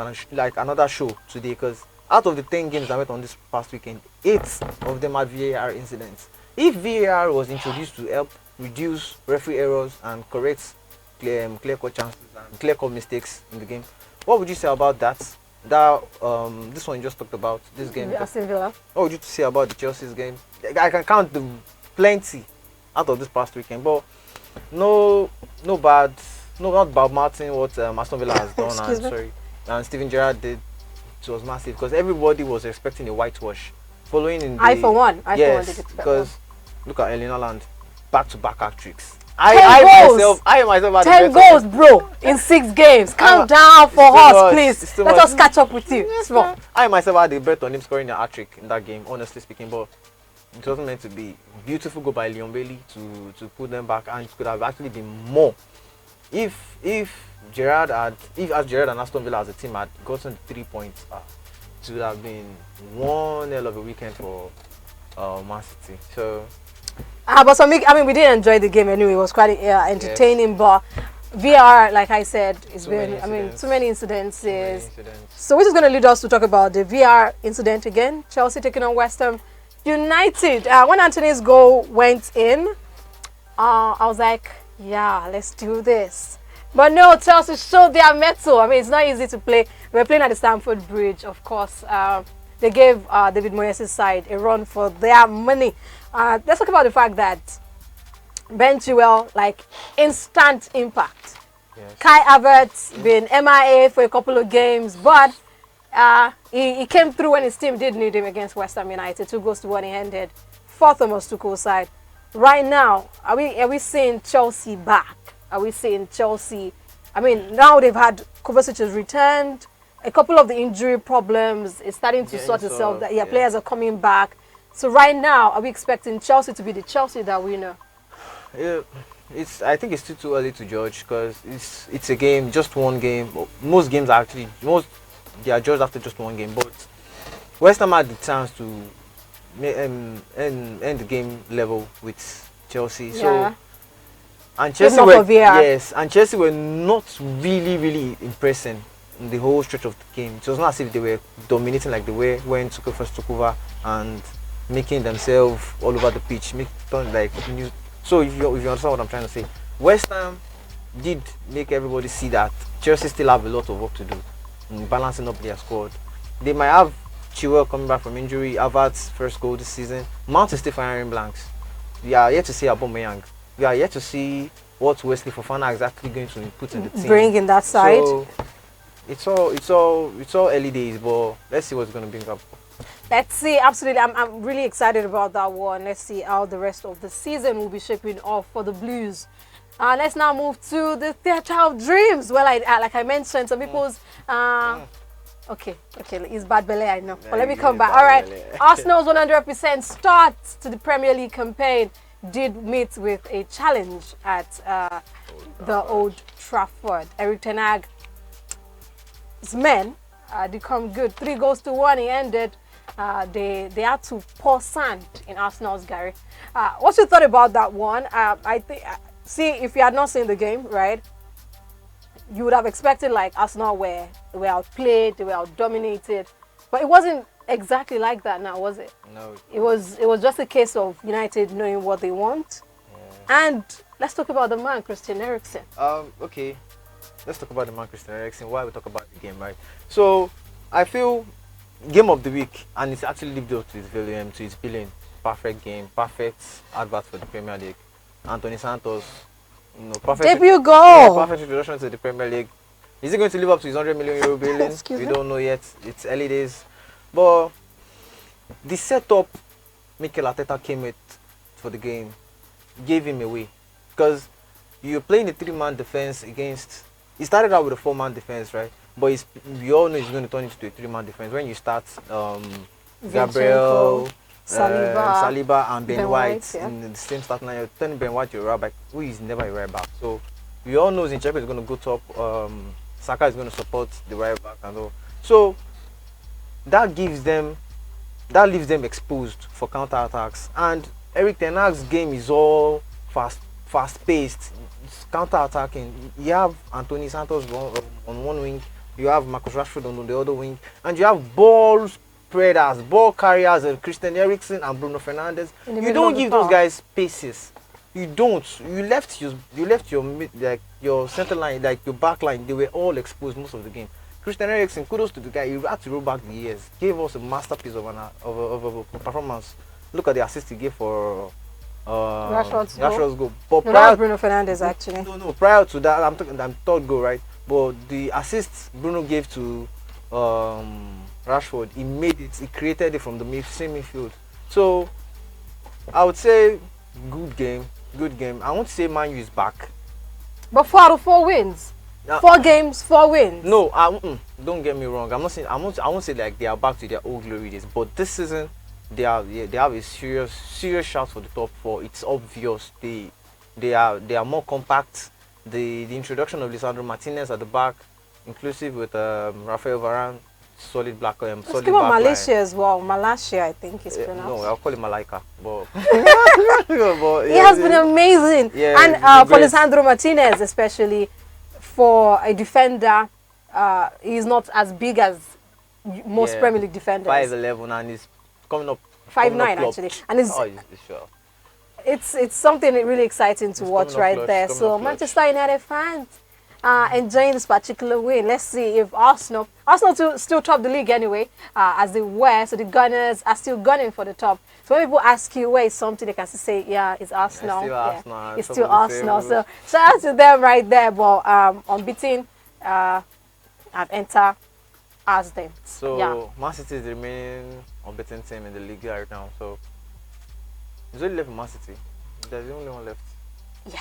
another show today, because out of the 10 games I went on this past weekend, 8 of them had VAR incidents. If VAR was introduced to help reduce referee errors and correct clear-cut chances and clear-cut mistakes in the game, what would you say about that? This one you just talked about, this game. Aston Villa. What would you say about the Chelsea's game? I can count the plenty out of this past weekend, but not bad Martin what Aston Villa has done and Steven Gerrard did. It was massive because everybody was expecting a whitewash. Following in the, I for one did expect because look at Erling Haaland, back-to-back hat-tricks. 10 myself 10 goals, bro, in 6 games. Calm down for us, please. Let us catch up with you. Small. I myself had a bet on him scoring a hat-trick in that game, honestly speaking, but it wasn't meant to be. Beautiful goal by Leon Bailey to put them back, and it could have actually been more if Gerrard and Aston Villa as a team had gotten 3 points. it would have been one hell of a weekend for Man City. So But some, I mean, we did enjoy the game anyway. It was quite entertaining. Yes. But VR, like I said, it's been, I mean, too many incidences. So which is going to lead us to talk about the VR incident again. Chelsea taking on West Ham United. When Anthony's goal went in, I was like, yeah, let's do this. But no, Chelsea showed their mettle. I mean, it's not easy to play. We're playing at the Stamford Bridge, of course. They gave David Moyes' side a run for their money. Let's talk about the fact that Ben Chilwell, like, instant impact. Yes. Kai Havertz been MIA for a couple of games, but he came through when his team did need him against West Ham United. 2-1 he ended. For Thomas Tuchel's side. Right now, are we seeing Chelsea back? Are we seeing Chelsea? I mean, now they've had Kovacic has returned. A couple of the injury problems is starting to sort itself. That players are coming back. So right now, are we expecting Chelsea to be the Chelsea that we know? Yeah, I think it's too early to judge because it's a game, just one game. Most games are actually they are judged after just one game. But West Ham had the chance to end the game level with Chelsea. Yeah. So and Chelsea were not really impressing in the whole stretch of the game. It was not as if they were dominating like they were when Tuchel first took over and making themselves all over the pitch, So if you understand what I'm trying to say, West Ham did make everybody see that Chelsea still have a lot of work to do in balancing up their squad. They might have Chilwell coming back from injury, Havertz's first goal this season. Mount is still firing blanks. We are yet to see Aubameyang. We are yet to see what Wesley Fofana is exactly going to put in the team. Bring in that side. So it's all early days, but let's see what's going to bring up. Let's see. Absolutely, I'm really excited about that one. Let's see how the rest of the season will be shaping off for the Blues. Let's now move to the Theatre of Dreams. Well, like I mentioned, some people's okay, it's bad belly, I know. But let me come back. All right, Arsenal's 100% start to the Premier League campaign did meet with a challenge at the Old Trafford. Eric Ten Hag's men did come good. 3-1 he ended. They had to pour sand in Arsenal's Gary. What's your thought about that one? I think, see, if you had not seen the game, right, you would have expected like Arsenal were outplayed, they were outdominated, but it wasn't exactly like that now, was it? No. It was just a case of United knowing what they want. Yeah. And let's talk about the man, Christian Eriksen. Okay. Let's talk about the man, Christian Eriksen. Why we talk about the game, right? So, I feel game of the week, and it's actually lived up to its billing. Perfect game, perfect advert for the Premier League. Anthony Santos, perfect debut goal. Perfect introduction to the Premier League. Is he going to live up to his €100 million billing? We don't know yet. It's early days. But the setup Mikel Arteta came with for the game gave him away. Because you're playing a 3-man defense against... He started out with a 4-man defense, right? But we all know he's going to turn into a 3-man defense. When you start Gabriel, Saliba and Ben White in the same starting line, you're turning Ben White to a right back, who is never a right back. So we all know Zinchenko is going to go top, Saka is going to support the right back and all. So that leaves them exposed for counter-attacks. And Eric Ten Hag's game is all fast-paced, counter-attacking. You have Anthony Santos on one wing, you have Marcus Rashford on the other wing, and you have ball spreaders, ball carriers, Christian Eriksen and Bruno Fernandes. You don't give those guys spaces. You don't. You left your center line, like your back line. They were all exposed most of the game. Christian Eriksen, kudos to the guy. He had to roll back the years. Gave us a masterpiece of a performance. Look at the assist he gave for Rashford's goal. But that was Bruno Fernandes actually. No. Prior to that, I'm third goal, right? But the assist Bruno gave to Rashford, he created it from the same midfield. So I would say good game. I won't say Man U is back. But 4 out of 4 wins. 4 games, 4 wins. No, don't get me wrong. I'm not saying I won't say like they are back to their old glory days. But this season, they have a serious shout for the top 4. It's obvious they are more compact. The introduction of Lisandro Martinez at the back, inclusive with Rafael Varane, solid black Let's solid give up back Malaysia line. as well. Malaysia, I think it's pronounced. No, I'll call it Malaika. But, but He has been amazing. Yeah, And he's been for great. Lisandro Martinez, especially for a defender, he's not as big as most Yeah, Premier League defenders. 5'11", and he's coming up. 5'9" actually. And He's sure. it's something really exciting to He's watch coming up right clutch, there. coming So up clutch. Manchester United fans enjoying this particular win. Let's see if Arsenal still top the league anyway, as they were. So the Gunners are still gunning for the top. So when people ask you where is something, they can still say, yeah, it's Arsenal. It's still Arsenal. It's Top still of the Arsenal. table. So shout out to them right there. But unbeaten have entered as them. So yeah. Man City is the remaining unbeaten team in the league right now. So it's only left Man City. There's the only one left. Yeah,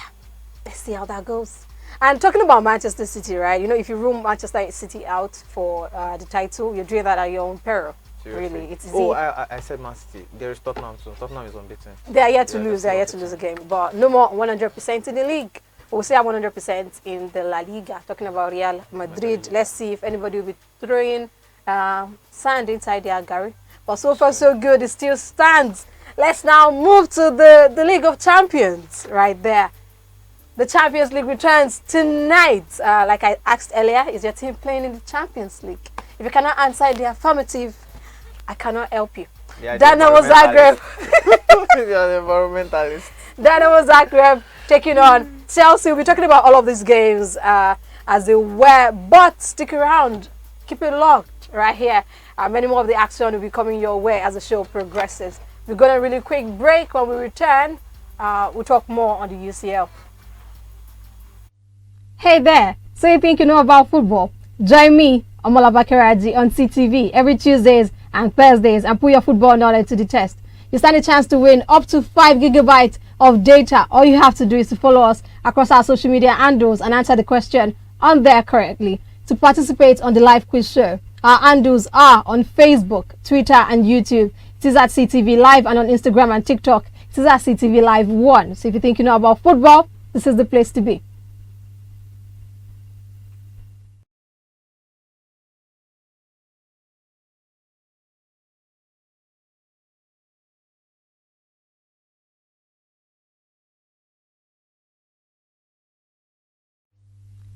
let's see how that goes. And talking about Manchester City, right? You know, if you rule Manchester City out for the title, you're doing that at your own peril. Seriously. Really, it's easy. Oh, I said Man City. There is Tottenham too. Tottenham is unbeaten. They are yet to Yeah, lose. they're They are yet to still lose a game, but no more 100% in the league. We'll say 100% in the La Liga. Talking about Real Madrid. Let's see if anybody will be throwing sand inside their Gary. But so far, so good. It still stands. Let's now move to the League of Champions right there. The Champions League returns tonight. Like I asked earlier, is your team playing in the Champions League? If you cannot answer in the affirmative, I cannot help you. Yeah, Dynamo Zagreb. They are the environmentalists. Dynamo Zagreb taking on Chelsea. We'll be talking about all of these games as they were, but stick around. Keep it locked right here. Many more of the action will be coming your way as the show progresses. We're going to a really quick break. When we return, we'll talk more on the UCL. Hey there, so you think you know about football? Join me, Omola Bakaraji, on CTV every Tuesdays and Thursdays and put your football knowledge to the test. You stand a chance to win up to 5 gigabytes of data. All you have to do is to follow us across our social media handles and answer the question on there correctly. To participate on the live quiz show, our handles are on Facebook, Twitter and YouTube. It is at CTV Live, and on Instagram and TikTok, it is at CTV Live 1. So if you think you know about football, this is the place to be.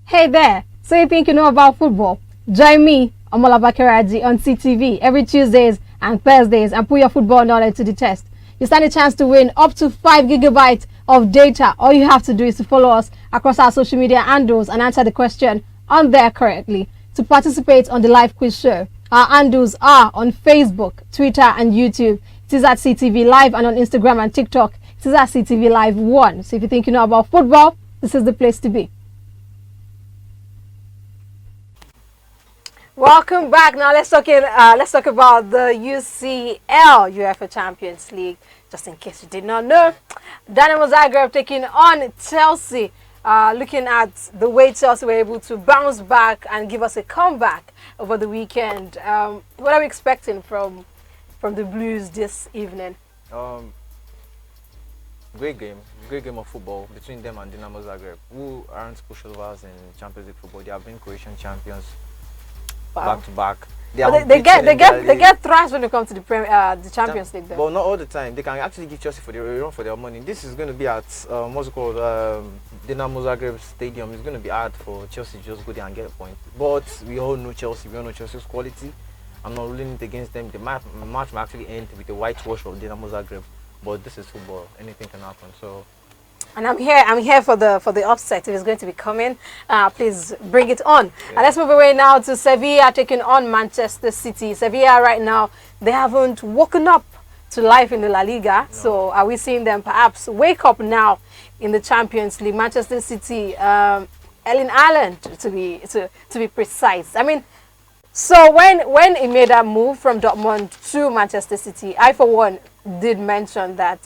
Hey there, so you think you know about football? Join me, Omola Bakaraji, on CTV every Tuesdays and Thursdays and put your football knowledge to the test. You stand a chance to win up to 5 gigabytes of data. All you have to do is to follow us across our social media handles and answer the question on there correctly. To participate on the live quiz show, our handles are on Facebook, Twitter and YouTube. It is at CTV Live, and on Instagram and TikTok, it is at CTV Live 1. So if you think you know about football, this is the place to be. Welcome back. Now let's talk about the UCL, UEFA Champions League. Just in case you did not know, Dynamo Zagreb taking on Chelsea. Looking at the way Chelsea were able to bounce back and give us a comeback over the weekend. What are we expecting from the Blues this evening? Great game of football between them and Dynamo Zagreb, who aren't pushovers in Champions League football. They have been Croatian champions. Wow. Back to back. They get thrashed when it comes to the Champions League. But not all the time. They can actually give Chelsea run for their money. This is going to be at what's it called, Dynamo Zagreb Stadium. It's going to be hard for Chelsea to just go there and get a point. But we all know Chelsea. We all know Chelsea's quality. I'm not ruling it against them. The match might actually end with a whitewash of Dynamo Zagreb. But this is football. Anything can happen. So. And I'm here for the upset. If it's going to be coming, please bring it on. Yeah. And let's move away now to Sevilla taking on Manchester City. Sevilla right now, they haven't woken up to life in the La Liga. No. So are we seeing them perhaps wake up now in the Champions League? Manchester City, Erling Haaland to be precise. I mean, so when he made that move from Dortmund to Manchester City, I for one did mention that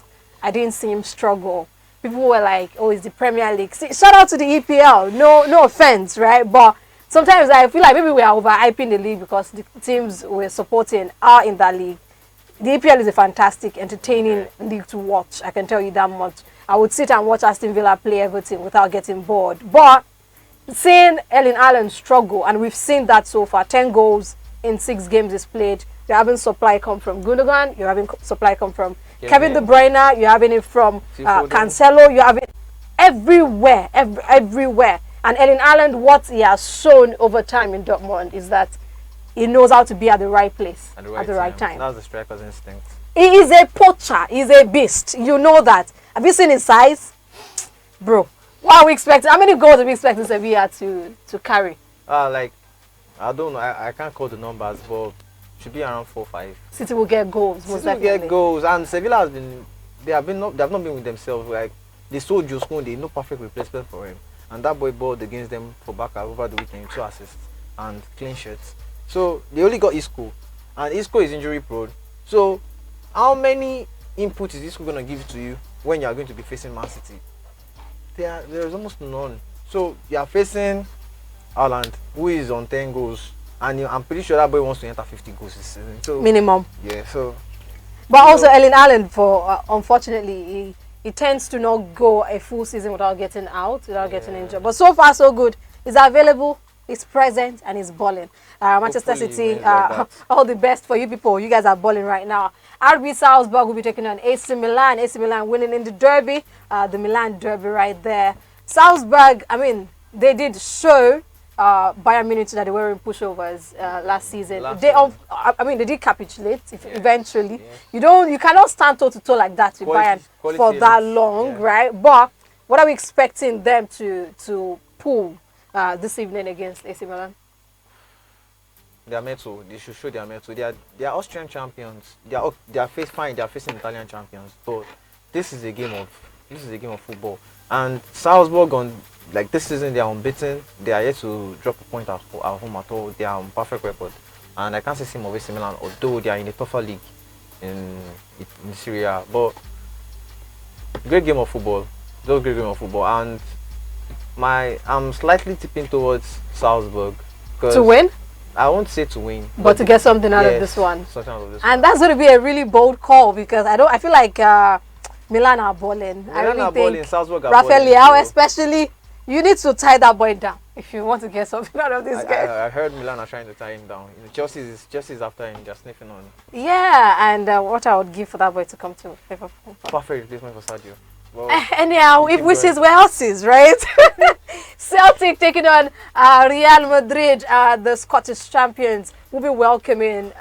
I didn't see him struggle. People were like, oh, it's the Premier League. See, shout out to the EPL. No offense, right? But sometimes I feel like maybe we are overhyping the league because the teams we're supporting are in that league. The EPL is a fantastic, entertaining league to watch. I can tell you that much. I would sit and watch Aston Villa play Everton without getting bored. But seeing Erling Haaland struggle, and we've seen that so far, 10 goals in 6 games is played. You're having supply come from Gundogan. You're having supply come from Kevin De Bruyne. You're having it from Cancelo. You're having everywhere, everywhere. And Erling Haaland, what he has shown over time in Dortmund is that he knows how to be at the right place at the right time. That's the striker's instinct. He is a poacher. He's a beast. You know that. Have you seen his size? Bro, what are we expecting? How many goals are we expecting Sevilla to carry? Like, I don't know. I can't call the numbers, but should be around 4 or 5. City will get goals, most definitely. City will get goals, and Sevilla has been. They have not been with themselves. Like, they sold Josco, they no perfect replacement for him, and that boy balled against them for Barca over the weekend, 2 assists and clean sheets. So they only got Isco, and Isco is injury prone. So how many inputs is Isco gonna give to you when you are going to be facing Man City? There is almost none. So you are facing Haaland, who is on 10 goals, and I'm pretty sure that boy wants to enter 50 goals this season. So minimum. Yeah. So. But also Erling Haaland, for unfortunately, he tends to not go a full season without getting out, without getting injured. But so far so good. He's available. He's present and he's balling. Manchester City, all the best for you people. You guys are balling right now. RB Salzburg will be taking on AC Milan. AC Milan winning in the derby, the Milan derby right there. Salzburg, I mean, they did show Bayern Munich that they were in pushovers last season. I mean, they did capitulate eventually. Yeah. You cannot stand toe to toe like that with Bayern for that long, right? But what are we expecting them to pull this evening against AC Milan? They are metal. They should show their metal. They are Austrian champions. They are facing Italian champions. But this is a game of football. And Salzburg this season they are unbeaten. They are yet to drop a point at home at all. They are on perfect record. And I can't say same of AC Milan, although they are in a tougher league in Syria. But great game of football. Just great game of football. And I'm slightly tipping towards Salzburg. To win? I won't say to win, but to get something out of this one. And that's going to be a really bold call because I feel like Milan are balling. I really think Salzburg are Rafael Leao especially, you need to tie that boy down if you want to get something out of this guy. I heard Milan are trying to tie him down. Chelsea is after him, just sniffing on. Yeah, and what I would give for that boy to come to Liverpool. Perfect replacement for Sadio. Well, anyhow, if wishes were houses, right? Celtic taking on Real Madrid, the Scottish champions, will be welcoming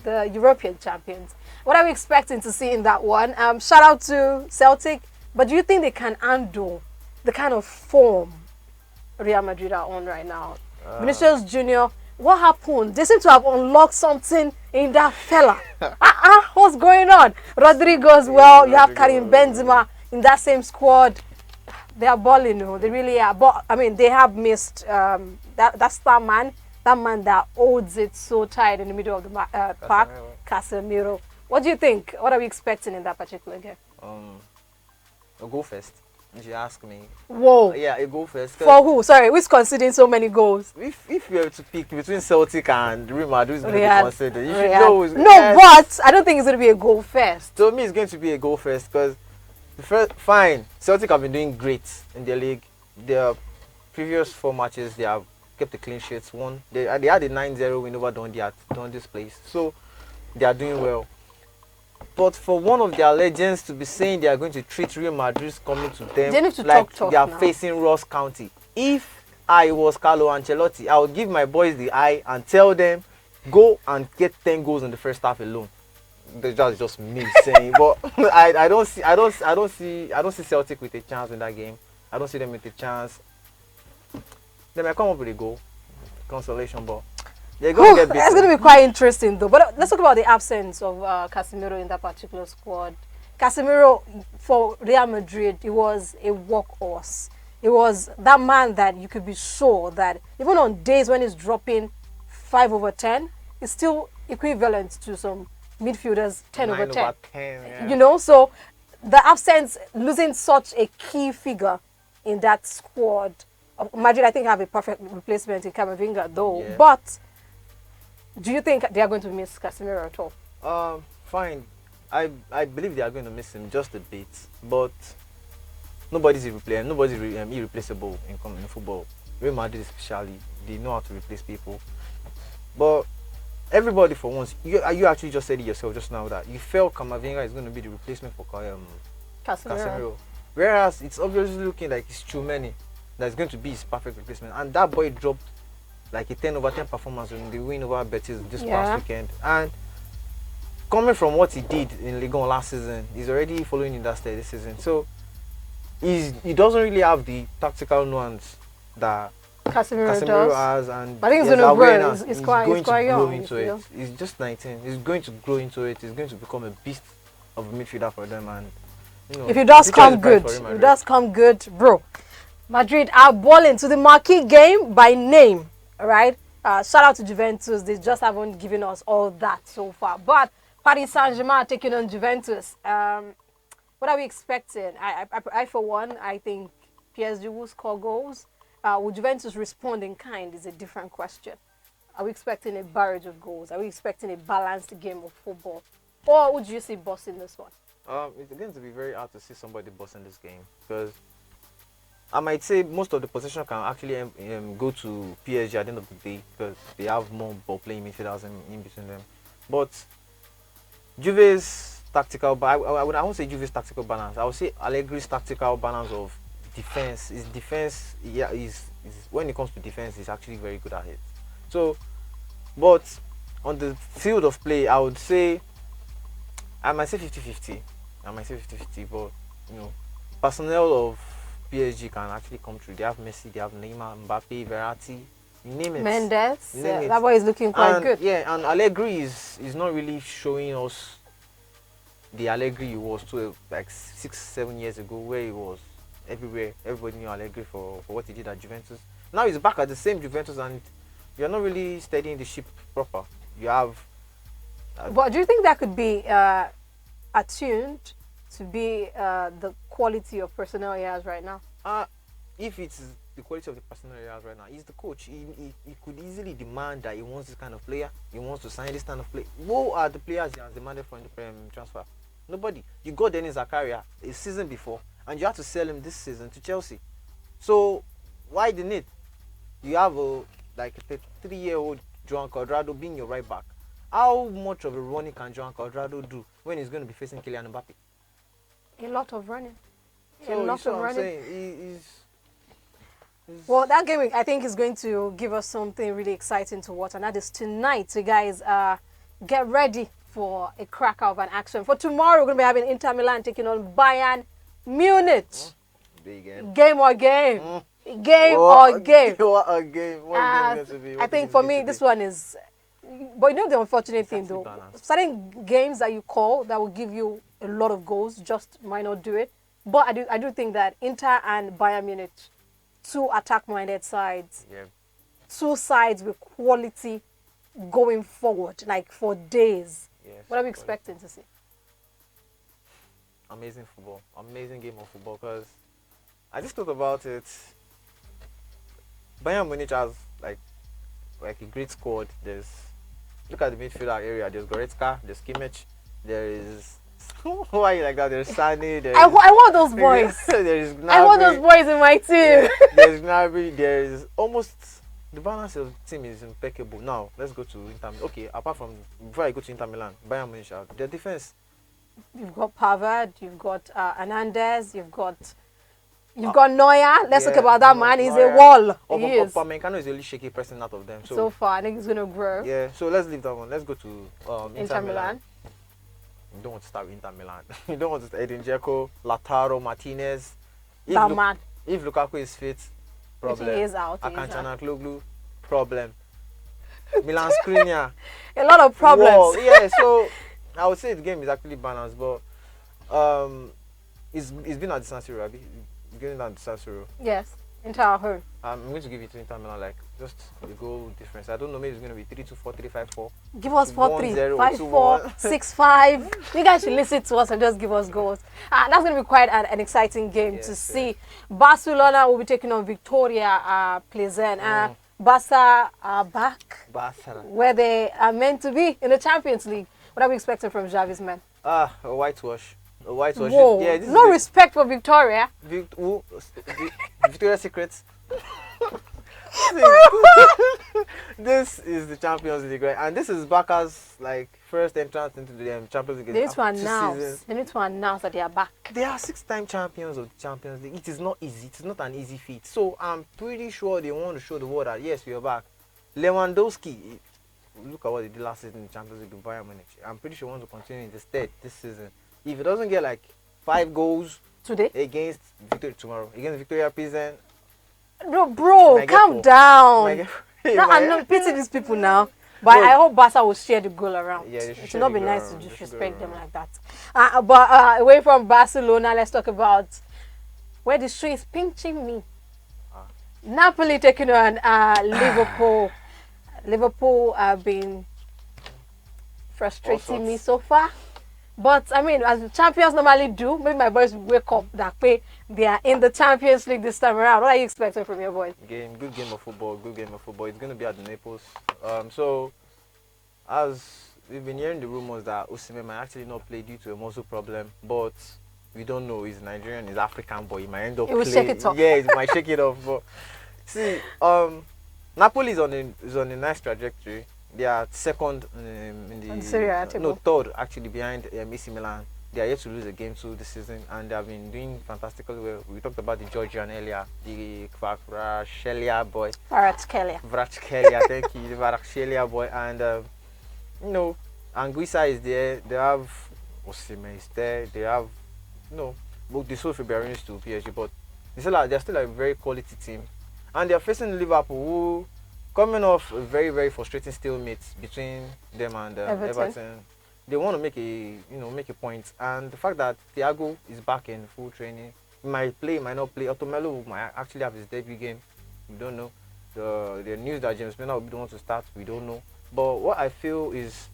the European champions. What are we expecting to see in that one? Shout out to Celtic, but do you think they can handle the kind of form Real Madrid are on right now? Vinicius Junior, what happened? They seem to have unlocked something in that fella. What's going on? Rodrigo as well. You have Karim Benzema in that same squad. They are balling, they really are. But I mean, they have missed that star man, that holds it so tight in the middle of the park, Casemiro. What do you think? What are we expecting in that particular game? A goal first. If you ask me. Whoa. Yeah, a goal first. For who? Sorry, who's conceding so many goals? If you have to pick between Celtic and Real Madrid, who's going to be conceded? You should know who's but I don't think it's going to be a goal first. To me, it's going to be a goal first because fine, Celtic have been doing great in their league. Their previous 4 matches, they have kept the clean sheets. They had a 9-0 win over Dundee at Dundee's place, so they are doing well. But for one of their legends to be saying they are going to treat Real Madrid coming to them they need to like talk they are now. facing Ross County. If I was Carlo Ancelotti, I would give my boys the eye and tell them, go and get 10 goals in the first half alone. That's just me saying, but I don't see Celtic with a chance in that game. I don't see them with a chance. They might come up with a goal, consolation, but they're going to get beaten. That's going to be quite interesting, though. But let's talk about the absence of Casemiro in that particular squad. Casemiro for Real Madrid, he was a workhorse. It was that man that you could be sure that even on days when he's dropping 5 over 10, it's still equivalent to some midfielders 10 over 10. Over 10 yeah. So the absence, losing such a key figure in that squad. Madrid, I think, have a perfect replacement in Camavinga, though. Yeah. But do you think they are going to miss Casemiro at all? Fine. I believe they are going to miss him just a bit, but nobody's irreplaceable in football. Real Madrid especially, they know how to replace people. But everybody for once, you actually just said it yourself just now that you felt Camavinga is going to be the replacement for Casemiro. Whereas it's obviously looking like it's Tchouameni that's going to be his perfect replacement. And that boy dropped like a 10/10 performance in the win over Betis this past weekend. And coming from what he did in Ligue 1 last season, he's already following in that style this season. So he doesn't really have the tactical nuance that Casemiro has, and but I think he's going to grow. He's quite young. Into it. He's just 19. He's going to grow into it. He's going to become a beast of a midfielder for them. And if he does come good, bro. Madrid are balling to the marquee game by name. All right. Shout out to Juventus. They just haven't given us all that so far. But Paris Saint-Germain taking on Juventus. What are we expecting? I for one, I think PSG will score goals. Will Juventus respond in kind is a different question. Are we expecting a barrage of goals? Are we expecting a balanced game of football? Or would you see bossing this one? It's going to be very hard to see somebody bossing this game because I might say most of the possession can actually go to PSG at the end of the day because they have more ball playing midfielders in between them. But Juve's tactical, but I won't say Juve's tactical balance. I would say Allegri's tactical balance of defense. His defense, is when it comes to defense, he's actually very good at it. So, but on the field of play, I would say I might say 50-50. But personnel of PSG can actually come through. They have Messi, they have Neymar, Mbappe, Verratti, you name it. Mendes, that boy is looking quite good. Yeah, and Allegri is not really showing us the Allegri he was like 6-7 years ago, where he was everywhere. Everybody knew Allegri for what he did at Juventus. Now he's back at the same Juventus, and you're not really steadying the ship proper. You have. But do you think that could be attuned to be the quality of personnel he has right now? If it's the quality of the personnel he has right now, he's the coach. He could easily demand that he wants this kind of player. He wants to sign this kind of player. Who are the players he has demanded for in the transfer? Nobody. You got Denis Zakaria a season before, and you have to sell him this season to Chelsea. So why the need? You have a 3-year-old Joan Cuadrado being your right back. How much of a running can Joan Cuadrado do when he's going to be facing Kylian Mbappe? A lot of running. So a lot of running. Well, that game I think is going to give us something really exciting to watch, and that is tonight. So guys, get ready for a cracker of an action. For tomorrow, we're going to be having Inter Milan taking on Bayern Munich. Big game. Game or game. Game or game. What a game. What game is going to be? I think for me, this one is... But you know the unfortunate thing though, certain games that you call that will give you a lot of goals just might not do it. But I do think that Inter and Bayern Munich, two attack-minded sides, two sides with quality going forward, like for days. Yes, what are we expecting to see? Amazing football, amazing game of football. Because I just thought about it. Bayern Munich has like a great squad. Look at the midfielder area. There's Goretzka, there's Kimmich, there is why are you like that? There's Sane. I want those boys. There's Gnabry. I want those boys in my team. Yeah, there's Gnabry. There's almost the balance of the team is impeccable. Now let's go to Inter. Okay, apart from before I go to Inter Milan, Bayern Munich, their defense. You've got Pavard. You've got Hernandez. You've got Neuer. Let's talk about that man. He's a wall. He is. Upamecano is the only shaky person out of them. So far, I think he's gonna grow. Yeah. So let's leave that one. Let's go to Inter Milan. You don't want to start with Inter Milan. You don't want to start Edin Dzeko, Lautaro Martinez. Man. If Lukaku is fit, problem. If he is out. Akan Çalhanoğlu, problem. Milan Skriniar. A lot of problems. Whoa, yeah. So I would say the game is actually balanced, but it's been at the San Siro, Abi. Going down to San Siro. Yes, Inter at home. I'm going to give it to Inter Milan, like just the goal difference. I don't know, maybe it's going to be 3-2, 4-3, 5-4. Give us 4-3, 5-4, 6-5. You guys should listen to us and just give us goals. That's going to be quite an exciting game to see. Barcelona will be taking on Victoria Pleasant. Barca are back where they are meant to be in the Champions League. What are we expecting from Xavi's men? A whitewash. A whitewash. Whoa. Yeah, no respect for Victoria. Victoria's Secrets. This is the Champions League, right? And this is Barca's like first entrance into the Champions League. They need to after 2 announce. seasons. They need to announce that they are back. They are 6-time champions of the Champions League. It is not easy. It's not an easy feat. So I'm pretty sure they want to show the world that yes, we are back. Lewandowski, look at what he did last season in the Champions League with Bayern Munich. I'm pretty sure he wants to continue in the state this season. If he doesn't get like 5 goals Today? against Victoria tomorrow, against Victoria Pilsen, No, bro, calm down. No, I'm not pitying these people now. But I hope Barca will share the goal around. Yeah, it will not be nice to disrespect them like that. But away from Barcelona, let's talk about where the street is pinching me. Napoli taking on Liverpool. Liverpool have been frustrating me so far. But, I mean, as the champions normally do, maybe my boys will wake up that way. They are in the Champions League this time around. What are you expecting from your boys? Good game of football, good game of football. It's going to be at the Naples. So, as we've been hearing the rumors that Osimhen might actually not play due to a muscle problem, but we don't know. He's Nigerian, he's African boy. He might end up playing. It will shake it off. Yeah, he might shake it off. But, see, Napoli is on a nice trajectory. They are second in the Serie A table. third actually behind AC Milan. They are yet to lose a game too this season, and they have been doing fantastically well. We talked about the Georgian earlier, the Kvaratskhelia boy. Kvaratskhelia, thank you, the Kvaratskhelia boy, and Anguissa is there. They have Osimhen is there. They have both the Sophie Barons to PSG, but they're still a very quality team, and they are facing Liverpool, who coming off a very, very frustrating stalemate between them and Everton. They want to make a point, and the fact that Thiago is back in full training, he might play, might not play. Otomelo might actually have his debut game. We don't know. The news that James Milner will be the one to start, we don't know. But what I feel is,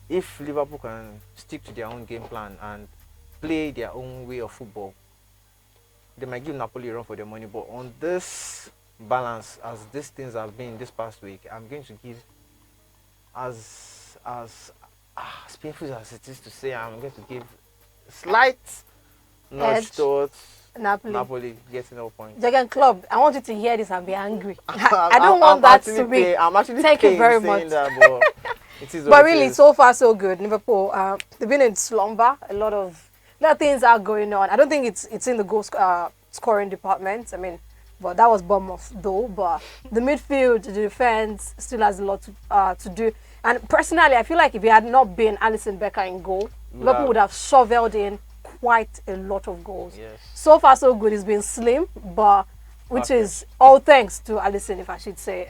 if Liverpool can stick to their own game plan and play their own way of football, they might give Napoli a run for their money. But on this balance, as these things have been this past week, I'm going to give as painful as it is to say, I'm going to give slight nudge towards Napoli getting 0 points. Jurgen Klopp, I want you to hear this and be angry. I don't want that to be. I'm actually thank you very much. That, but it is but really, so far so good. Liverpool, they've been in slumber. A lot of things are going on. I don't think it's in the goal scoring department. I mean, but that was Bournemouth though. But the midfield, the defense still has a lot to do. And personally, I feel like if it had not been Alisson Becker in goal, Liverpool would have shoveled in quite a lot of goals. Yes. So far, so good. It's been slim, but which is all thanks to Alisson, if I should say.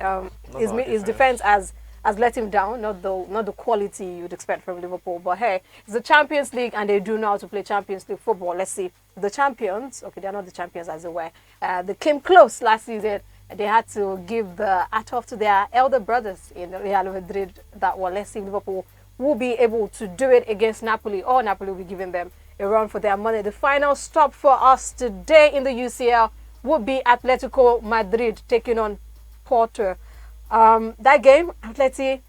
His defense has let him down, not the quality you'd expect from Liverpool. But hey, it's the Champions League, and they do know how to play Champions League football. Let's see. The champions, okay, they're not the champions as they were. They came close last season. They had to give the hat off to their elder brothers in Real Madrid. That one. Let's see if Liverpool will be able to do it against Napoli, or Napoli will be giving them a run for their money. The final stop for us today in the UCL would be Atletico Madrid taking on Porto. That game, Atleti,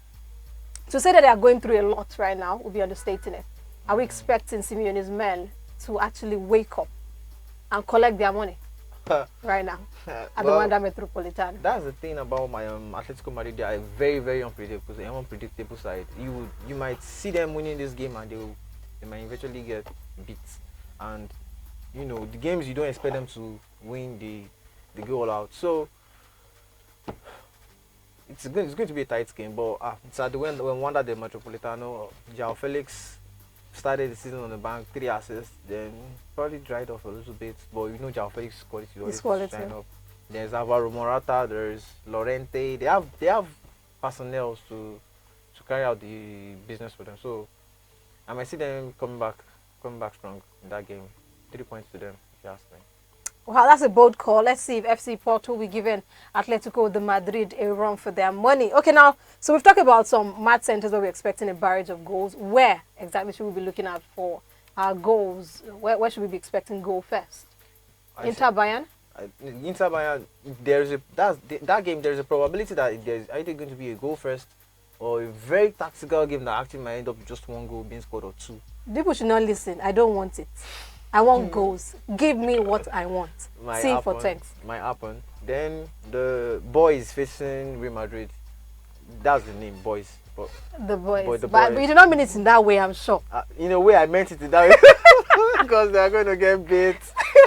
to say that they are going through a lot right now would be understating it. Are we expecting Simeone's men to actually wake up and collect their money right now at the Wanda Metropolitano? That's the thing about my Atletico Madrid. They are a very, very unpredictable side. You might see them winning this game, and they might eventually get beat. And the games you don't expect them to win, they go all out. So it's going to be a tight game. But it's at the when Wanda the Metropolitano, João Felix started the season on the bank, 3 assists, then probably dried off a little bit. But João Felix's quality always shine up. There's Alvaro Morata, there's Lorente. They have personnel to carry out the business for them. So I might see them coming back strong in that game. 3 points to them, if you ask me. Well, that's a bold call. Let's see if FC Porto will be giving Atletico de Madrid a run for their money. Okay, now, so we've talked about some match centers where we're expecting a barrage of goals. Where exactly should we be looking at for our goals? Where should we be expecting goal first? Inter Bayern? Inter Bayern, that game, there's a probability that there's either going to be a goal first or a very tactical game that actually might end up with just 1 goal being scored or 2. People should not listen. I don't want it. I want goals. Give me what I want. See for thanks. Might happen. Then the boys facing Real Madrid. That's the name, boys. But The boys. the But boys. you did not mean it in that way, I'm sure. In a way, I meant it in that way because they are going to get bait.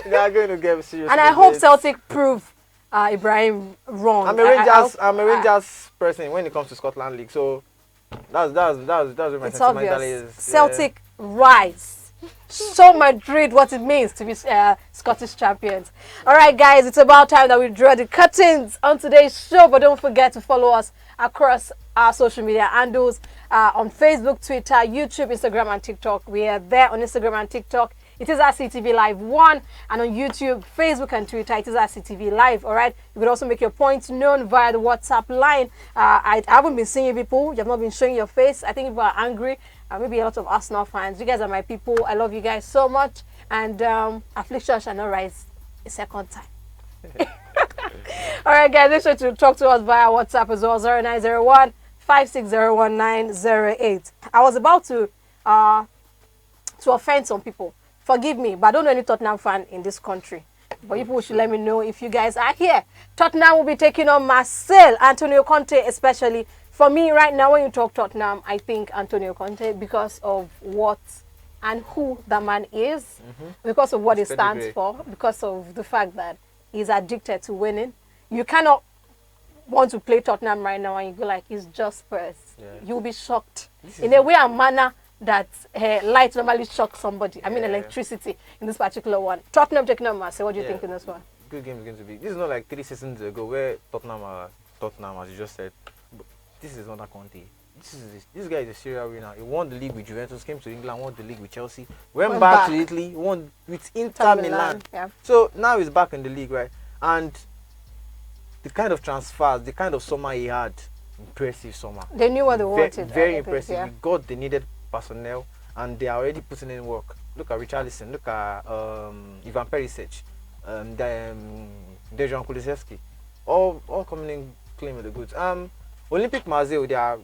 They are going to get serious. And I hope Celtic prove Ibrahim wrong. I'm a Rangers person when it comes to Scotland League. So that's where my It's sentimental obvious. is. Celtic rise. Show Madrid what it means to be Scottish champions. All right, guys, it's about time that we draw the curtains on today's show. But don't forget to follow us across our social media handles on Facebook, Twitter, YouTube, Instagram, and TikTok. We are there on Instagram and TikTok. It is at CTV Live 1, and on YouTube, Facebook, and Twitter, it is at CTV Live, all right? You could also make your points known via the WhatsApp line. I haven't been seeing people. You have not been showing your face. I think people are angry. Maybe a lot of Arsenal fans. You guys are my people. I love you guys so much, and affliction shall not rise a second time. All right, guys, make sure to talk to us via WhatsApp as well, 0901 5601908. I was about to offend some people. Forgive me, but I don't know any Tottenham fan in this country. But you people should let me know if you guys are here. Tottenham will be taking on Marseille, Antonio Conte especially. For me right now, when you talk Tottenham, I think Antonio Conte because of what and who the man is, because of what he stands for, because of the fact that he's addicted to winning. You cannot want to play Tottenham right now and you go like, it's just Spurs. Yeah. You'll be shocked. In a way and manner that light normally shocks somebody. I mean electricity in this particular one. Tottenham taking on Marseille. What do you think in this one? Good game is going to be. This is not like 3 seasons ago where Tottenham, as you just said. But this is not a Conte. This guy is a serial winner. He won the league with Juventus, came to England, won the league with Chelsea, went back to Italy, won with Inter Milan. Yeah. So now he's back in the league, right? And the kind of transfers, the kind of summer he had, impressive summer. They knew what they wanted. Very impressive. Yeah. He got the needed personnel, and they are already putting in work. Look at Richarlison, look at Ivan Perisic, Dejan Kulusevski, all coming in claiming the goods. Olympic Marseille, they are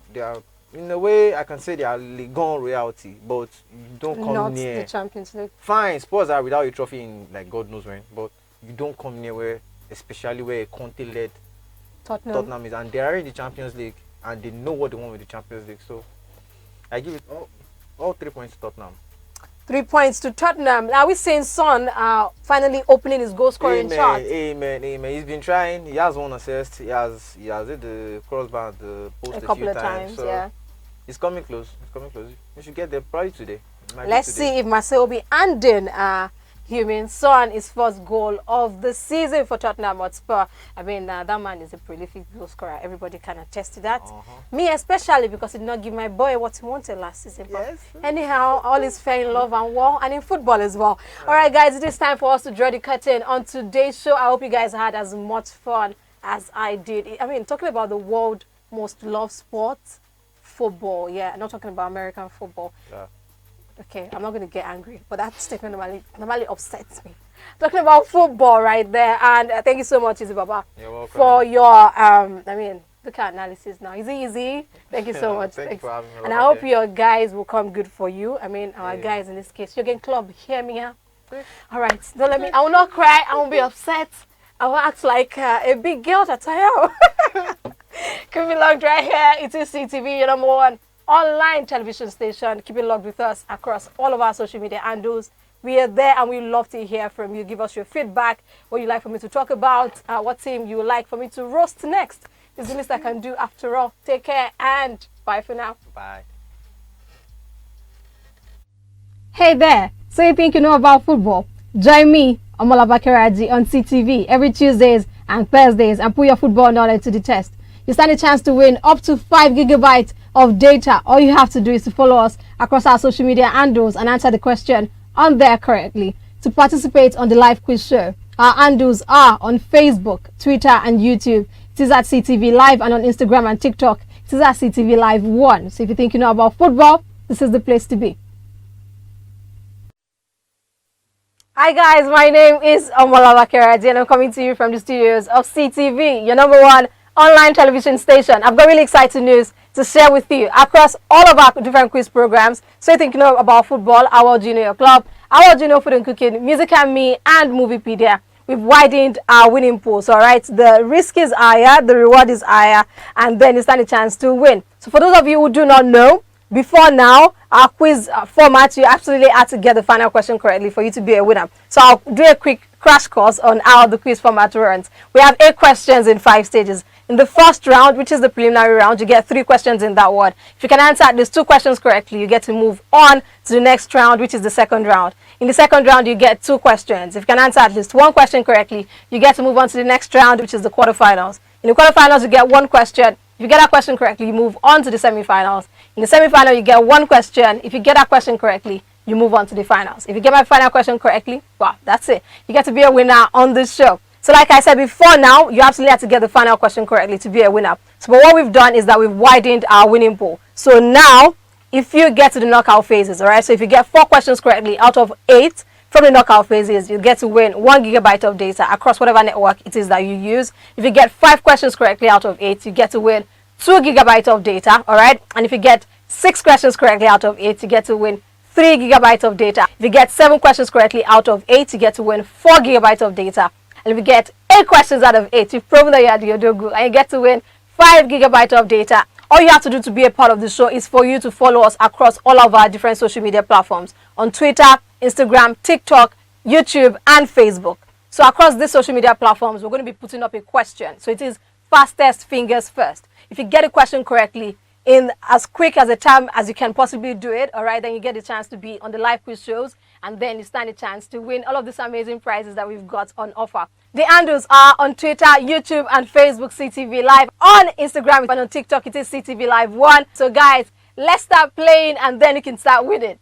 in a way I can say they are Ligue 1 royalty, but you don't come near the Champions League. Fine, Spurs are without a trophy in like God knows when, but you don't come near where, especially where a Conte-led Tottenham is, and they are in the Champions League and they know what they want with the Champions League. So I give it all 3 points to Tottenham. 3 points to Tottenham. Are we saying Son finally opening his goal scoring chart? Amen. He's been trying. He has one assist. He has hit the crossbar, the post a couple few of times. So yeah. He's coming close. We should get there probably today. Let's see if Marseille will be handing Heung-min Son his first goal of the season for Tottenham Hotspur. I mean, that man is a prolific goal scorer. Everybody can attest to that. Me especially, because he did not give my boy what he wanted last season. But anyhow, all is fair in love and war, and in football as well. All right, guys, it is time for us to draw the curtain on today's show. I hope you guys had as much fun as I did. I mean, talking about the world most loved sport, football. Yeah, I'm not talking about American football. Yeah. Okay, I'm not going to get angry, but that statement normally upsets me. Talking about football right there, and thank you so much, Izzy Baba, for your, I mean, look at analysis now. Is it easy? Thank you so much. Thank you for having me. And I hope your guys will come good for you. I mean, our guys in this case. Jurgen Klopp, hear me out. All right, don't let me, I will not cry, I won't be upset. I will act like a big girl that I am. Keep it locked right here. It is CTV, your #1 online television station. Keep it logged with us across all of our social media handles. We are there and we love to hear from you. Give us your feedback, what you like for me to talk about, what team you would like for me to roast next. It's the least I can do after all. Take care and bye for now. Bye. Hey there, so you think you know about football? Join me, Omola Bakeraji, on CTV every Tuesdays and Thursdays and put your football knowledge to the test. You stand a chance to win up to 5 gigabytes of data. All you have to do is to follow us across our social media handles and answer the question on there correctly. To participate on the live quiz show, our handles are on Facebook, Twitter and YouTube. It is at CTV Live, and on Instagram and TikTok, it is at CTV Live 1. So if you think you know about football, this is the place to be. Hi guys, my name is Omola Bakeraji and I'm coming to you from the studios of CTV, your #1 online television station. I've got really exciting news to share with you across all of our different quiz programs. So you think you know about football, our junior club, our junior food and cooking, music and me, and Moviepedia. we've widened our winning pool. So, all right, the risk is higher, the reward is higher, and then you stand a chance to win. So for those of you who do not know, before now, our quiz format, you absolutely had to get the final question correctly for you to be a winner. So I'll do a quick crash course on how the quiz format runs. We have 8 questions in 5 stages. In the first round, which is the preliminary round, you get 3 questions in that one. If you can answer at least 2 questions correctly, you get to move on to the next round, which is the second round. In the second round, you get 2 questions. If you can answer at least 1 question correctly, you get to move on to the next round, which is the quarterfinals. In the quarterfinals, you get 1 question. If you get that question correctly, you move on to the semifinals. In the semifinal, you get 1 question. If you get that question correctly, you move on to the finals. If you get my final question correctly, wow, that's it. You get to be a winner on this show. So like I said before now, you absolutely have to get the final question correctly to be a winner. So but what we've done is that we've widened our winning pool. So now, if you get to the knockout phases, all right, so if you get 4 questions correctly out of 8, from the knockout phases, you get to win 1 gigabyte of data across whatever network it is that you use. If you get 5 questions correctly out of 8, you get to win 2 gigabytes of data, all right? And if you get 6 questions correctly out of 8, you get to win 3 gigabytes of data. If you get 7 questions correctly out of 8, you get to win 4 gigabytes of data. And if you get 8 questions out of 8, you've proven that you are the Odogu, and you get to win 5 gigabytes of data. All you have to do to be a part of the show is for you to follow us across all of our different social media platforms on Twitter, Instagram, TikTok, YouTube, and Facebook. So across these social media platforms, we're going to be putting up a question. So it is fastest fingers first. If you get a question correctly in as quick as a time as you can possibly do it, all right, then you get a chance to be on the live quiz shows, and then you stand a chance to win all of these amazing prizes that we've got on offer. The handles are on Twitter, YouTube, and Facebook, CTV Live. On Instagram and on TikTok, it is CTV Live 1. So guys, let's start playing, and then you can start winning.